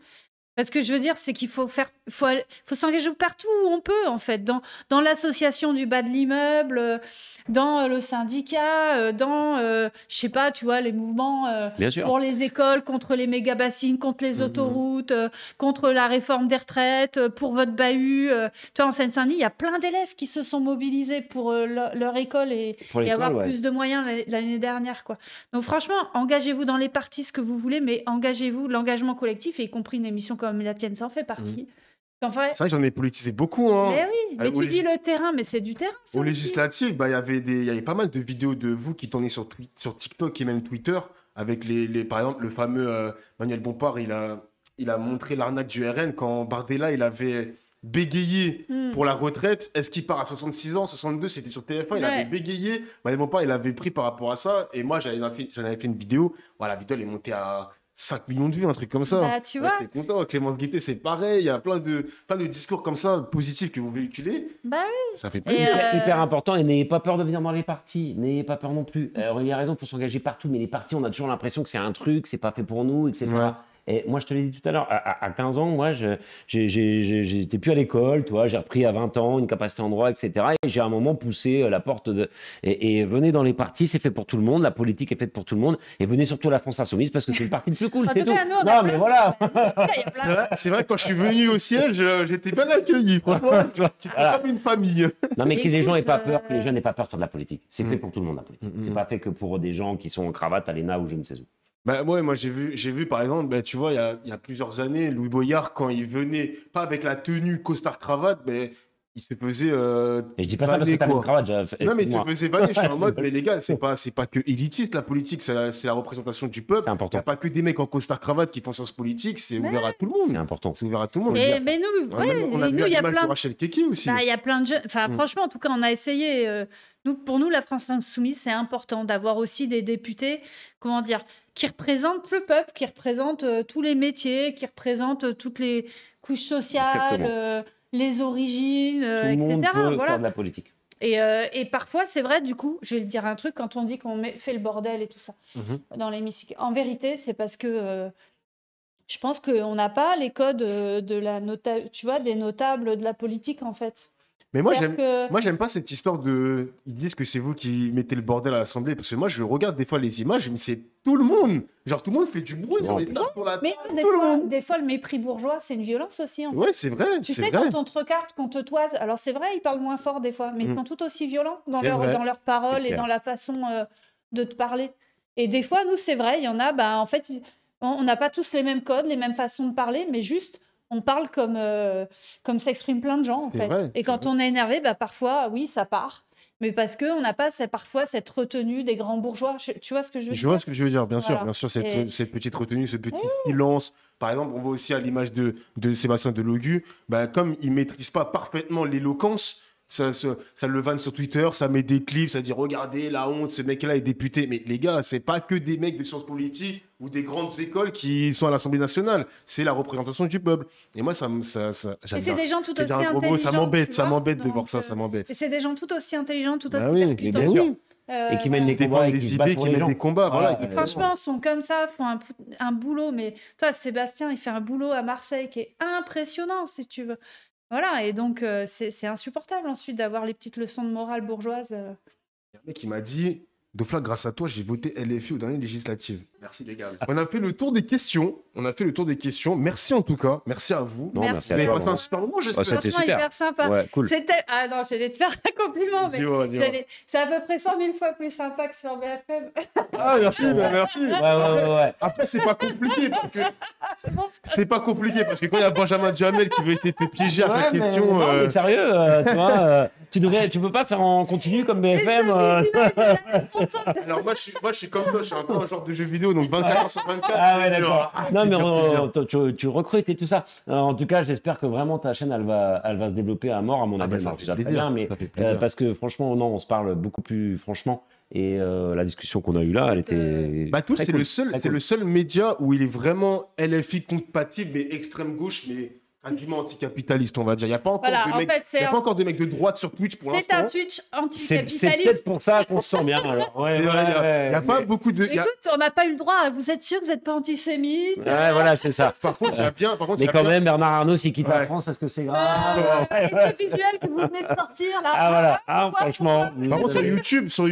Ce que je veux dire, c'est qu'il faut s'engager partout où on peut, en fait, dans l'association du bas de l'immeuble, dans le syndicat, dans, je sais pas, tu vois, les mouvements pour les écoles, contre les méga-bassines, contre les autoroutes, contre la réforme des retraites, pour votre bahut. Tu vois, en Seine-Saint-Denis, il y a plein d'élèves qui se sont mobilisés pour leur école et avoir plus de moyens l'année dernière, quoi. Donc, franchement, engagez-vous dans les partis, ce que vous voulez, mais engagez-vous, l'engagement collectif, y compris une émission comme la tienne, ça en fait partie. Enfin, c'est vrai que j'en ai politisé beaucoup. Hein. Mais oui, mais tu dis le terrain, mais c'est du terrain. Aux législatives, il y avait pas mal de vidéos de vous qui tournaient sur TikTok et même Twitter, avec par exemple le fameux Manuel Bompard, il a montré l'arnaque du RN quand Bardella, il avait bégayé pour la retraite. Est-ce qu'il part à 66 ans, 62? C'était sur TF1, il avait Ouais. bégayé. Mon père, il avait pris par rapport à ça. Et moi, j'en avais fait une vidéo. Voilà, la vidéo, elle est montée à 5 millions de vues, un truc comme ça. Bah, tu Ouais, vois. j'étais content. Clémence Guittet, c'est pareil. Il y a plein de discours comme ça, positifs que vous véhiculez. Bah Ça fait Et, plaisir. Hyper important, et n'ayez pas peur de venir dans les partis, n'ayez pas peur non plus. Il a raison, il faut s'engager partout, mais les partis, on a toujours l'impression que c'est un truc, c'est pas fait pour nous, etc. Ouais. Et moi, je te l'ai dit tout à l'heure, à 15 ans, moi, j'étais plus à l'école, tu vois, j'ai repris à 20 ans une capacité en droit, etc. Et j'ai à un moment poussé la porte et venez dans les partis, c'est fait pour tout le monde, la politique est faite pour tout le monde, et venez surtout à la France Insoumise parce que c'est le parti le plus cool, En c'est tout tout. cas, nous, on a Non, mais voilà. il y a plein C'est vrai, quand je suis venu au siège, j'étais bien accueilli. Franchement, tu te Voilà. comme une famille. Non, mais que les gens n'aient pas Écoute, peur, que les jeunes n'aient pas peur de faire de la politique. C'est fait Mm. pour tout le monde, la politique. Mm, C'est mm. pas fait que pour des gens qui sont en cravate à l'ENA ou je ne sais où. Bah, ouais, moi j'ai vu par exemple, bah, tu vois, il y a plusieurs années, Louis Boyard, quand il venait, pas avec la tenue costard-cravate, mais il se faisait. Et je dis pas ça parce que vanner, t'as une quoi. cravate. Non, mais il moi. se faisait vanner. Je suis en mode, mais les gars, c'est pas que élitiste la politique, c'est la représentation du peuple. C'est Il important. n'y a pas que des mecs en costard-cravate qui font sciences politiques, c'est ouvert à tout le C'est monde. important. C'est ouvert à tout le monde. Mais nous, On a vu nous, il y a l'image plein de de Rachel Keke aussi. Bah, il y a plein de jeunes. Enfin, Mm. franchement, en tout cas, on a essayé. Pour nous, la France Insoumise, c'est important d'avoir aussi des députés, comment dire, qui représentent le peuple, qui représentent tous les métiers, qui représentent toutes les couches sociales, Exactement. les origines, Tout le monde etc. peut Voilà. faire de la politique. Et parfois, c'est vrai, du coup, je vais te dire un truc, quand on dit qu'on fait le bordel et tout ça Mhm. dans l'hémicycle, en vérité, c'est parce que je pense qu'on n'a pas les codes de la tu vois, des notables de la politique, en fait. Mais moi, C'est-à-dire que- Moi, j'aime pas cette histoire de. Ils disent que c'est vous qui mettez le bordel à l'Assemblée. Parce que moi, je regarde des fois les images, mais c'est tout le monde. Genre, tout le monde fait du bruit. Genre, Ouais. ils tapent pour la Mais table, des tout le fois, monde. des fois, le mépris bourgeois, c'est une violence aussi. En fait. Ouais, c'est vrai. Tu c'est sais, vrai. quand on te regarde, qu'on te toise, alors c'est vrai, ils parlent moins fort des fois, mais ils Mm. sont tout aussi violents dans C'est vrai. leurs paroles C'est et clair. dans la façon de te parler. Et des fois, nous, c'est vrai, il y en a, bah, en fait, on n'a pas tous les mêmes codes, les mêmes façons de parler, mais juste, on parle comme s'expriment plein de gens, en C'est fait. vrai, Et c'est quand vrai. on est énervé, bah, parfois, oui, ça part. Mais parce qu'on n'a pas parfois cette retenue des grands bourgeois. Tu vois ce que je veux Je dire vois ce que je veux dire, bien sûr, Voilà. bien sûr, Et- cette petite retenue, ce petit silence. Par exemple, on voit aussi à l'image de Sébastien Delogu, bah, comme il maîtrise pas parfaitement l'éloquence, ça le vanne sur Twitter, ça met des clips, ça dit regardez la honte, ce mec-là est député. Mais les gars, c'est pas que des mecs de sciences politiques ou des grandes écoles qui sont à l'Assemblée nationale, c'est la représentation du peuple. Et moi, j'aime Et c'est bien. des gens tout Je vais aussi dire un gros mot, intelligents. ça m'embête, tu ça vois. m'embête de voir Donc, ça, ça m'embête. Et c'est des gens tout aussi intelligents, tout Bah aussi oui, percutants. bien sûr. Et qui mènent les Défendre combats et des qui se idées, battent qui pour les mènent gens. des combats, voilà. Voilà, Franchement, sont comme ça, font un boulot. Mais toi, Sébastien, il fait un boulot à Marseille qui est impressionnant, si tu veux. Voilà, et donc c'est insupportable ensuite d'avoir les petites leçons de morale bourgeoise. Il y a un mec qui m'a dit Dofla, grâce à toi, j'ai voté LFI aux dernières législatives. Merci les gars. On a fait le tour des questions. Merci en tout cas. Merci à vous. Non, Merci. merci Vous à avez toi. passé un super moment, Ouais, j'espère. c'était Franchement, super. hyper sympa. Ouais, cool. C'était... Ah non, j'allais te faire un compliment, mais Dis-moi. c'est à peu près 100 000 fois plus sympa que sur BFM. Ah, merci, merci. Ouais. Après, c'est pas compliqué parce que C'est bon, quand il y a Benjamin Duhamel qui veut essayer de te piéger à Ouais, chaque mais, question. non, mais sérieux, tu vois, tu peux pas faire en continu comme BFM. Alors moi je suis comme toi, je suis un peu un genre de jeu vidéo, donc 24 sur 24. Ah ouais, c'est d'accord. dur. Non, mais c'est dur. tu recrutes et tout ça. En tout cas, j'espère que vraiment ta chaîne, elle va se développer à mort. À mon Ah avis, bah, elle ça marche fait déjà très plaisir, bien. Mais ça fait plaisir. parce que franchement, non, on se parle beaucoup plus franchement. Et la discussion qu'on a eue là, elle était. Batou, très c'est cool. le Très cool. seul média où il est vraiment LFI compatible, mais extrême gauche, mais quasiment anticapitaliste, on va dire. Il n'y a pas encore Voilà, de en mecs. fait, Il y a pas encore de mecs de droite sur Twitch pour c'est un l'instant. Twitch C'est anticapitaliste. peut-être pour ça qu'on se sent bien. Alors. Ouais, Il n'y a pas mais- beaucoup de. il y a- Écoute, on n'a pas eu le droit. Vous êtes sûr que vous n'êtes pas antisémite Ouais, voilà, c'est ça. Par contre, il y a bien. Mais quand même, Bernard Arnault, s'il quitte la Ouais. France, est-ce que c'est Ah, grave? et ce visuel que vous venez de sortir là. Ah voilà, ah, Pourquoi franchement. Par contre, sur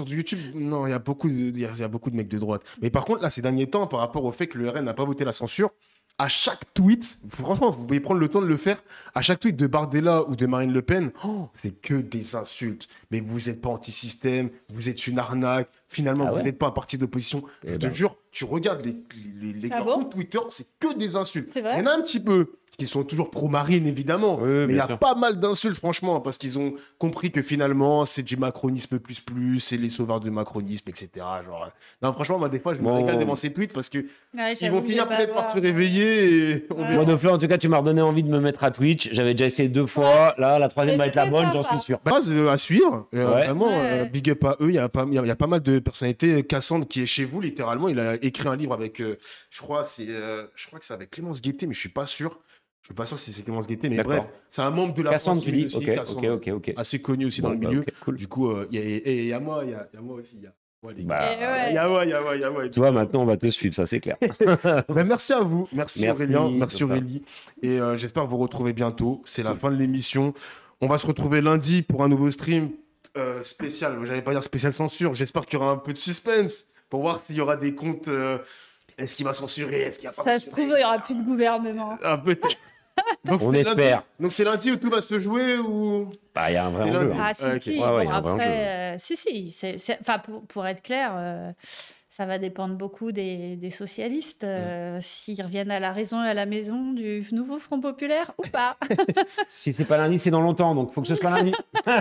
YouTube, non, il y a beaucoup de mecs de droite. Mais par contre, là, ces derniers temps, par rapport au fait que le RN n'a pas voté la censure, à chaque tweet, franchement, vous pouvez prendre le temps de le faire, à chaque tweet de Bardella ou de Marine Le Pen, c'est que des insultes. Mais vous n'êtes pas anti-système, vous êtes une arnaque, finalement, Ah vous ouais n'êtes pas un parti d'opposition. Eh Je te ben. jure, tu regardes les Ah leurs bon comptes Twitter, c'est que des insultes. C'est vrai Il y en a un petit peu. qui sont toujours pro-Marine, évidemment. Oui, Mais il y bien a sûr. pas mal d'insultes, franchement, parce qu'ils ont compris que finalement, c'est du macronisme plus, c'est les sauveurs du macronisme, etc. Genre, non, franchement, moi, des fois, je me Bon. régale devant ces tweets parce que Ouais, ils j'avoue vont que finir j'ai pas peut-être par voir. se réveiller et on Ouais. verra. Moi, de Fleur, en tout cas, tu m'as redonné envie de me mettre à Twitch. J'avais déjà essayé 2 fois. Là, la troisième C'est va être la très bonne, j'en sympa. suis sûr. Base à suivre, Ouais. vraiment, Ouais. big up à eux. Il y a pas mal de personnalités. Cassandre qui est chez vous, littéralement, il a écrit un livre avec, je crois que c'est avec Clémence Guettet, mais je suis pas sûr. Je suis pas sûr si c'est Clémence Guettet, mais D'accord. bref, c'est un membre de la Cassandre, France tu dis. aussi, Ok, Cassandre, ok. assez connu aussi dans Bon, le bah, milieu. ok, cool. Du coup, il y a moi, il y a moi aussi. Il y a moi, les gars. Bah, Et ouais. Il y a moi. tu vois, maintenant, on va te suivre, ça, c'est clair. Ben, merci à vous, merci Aurélien, merci Papa. Aurélie, et j'espère vous retrouver bientôt. C'est la fin de l'émission. On va se retrouver lundi pour un nouveau stream spécial. J'allais pas dire spécial censure. J'espère qu'il y aura un peu de suspense pour voir s'il y aura des comptes. Est-ce qu'il va censurer? Est-ce qu'il va pas Ça se censurer? trouve, il n'y aura plus de gouvernement. Un peu. Donc, On c'est espère. lundi. Donc c'est lundi où tout va se jouer ou Bah, il y a un vrai Et enjeu. lundi. hein. Ah, si, ok. si. Ouais, Bon, il y a un vrai après, enfin, pour être clair, ça va dépendre beaucoup des socialistes, s'ils reviennent à la raison et à la maison du nouveau Front Populaire ou pas. Si c'est pas lundi, c'est dans longtemps, donc faut que ce soit lundi.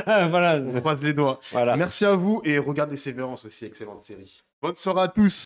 Voilà. on croise les doigts. Voilà. Merci à vous et regardez Sévérance aussi, excellente série. Bonne soirée à tous.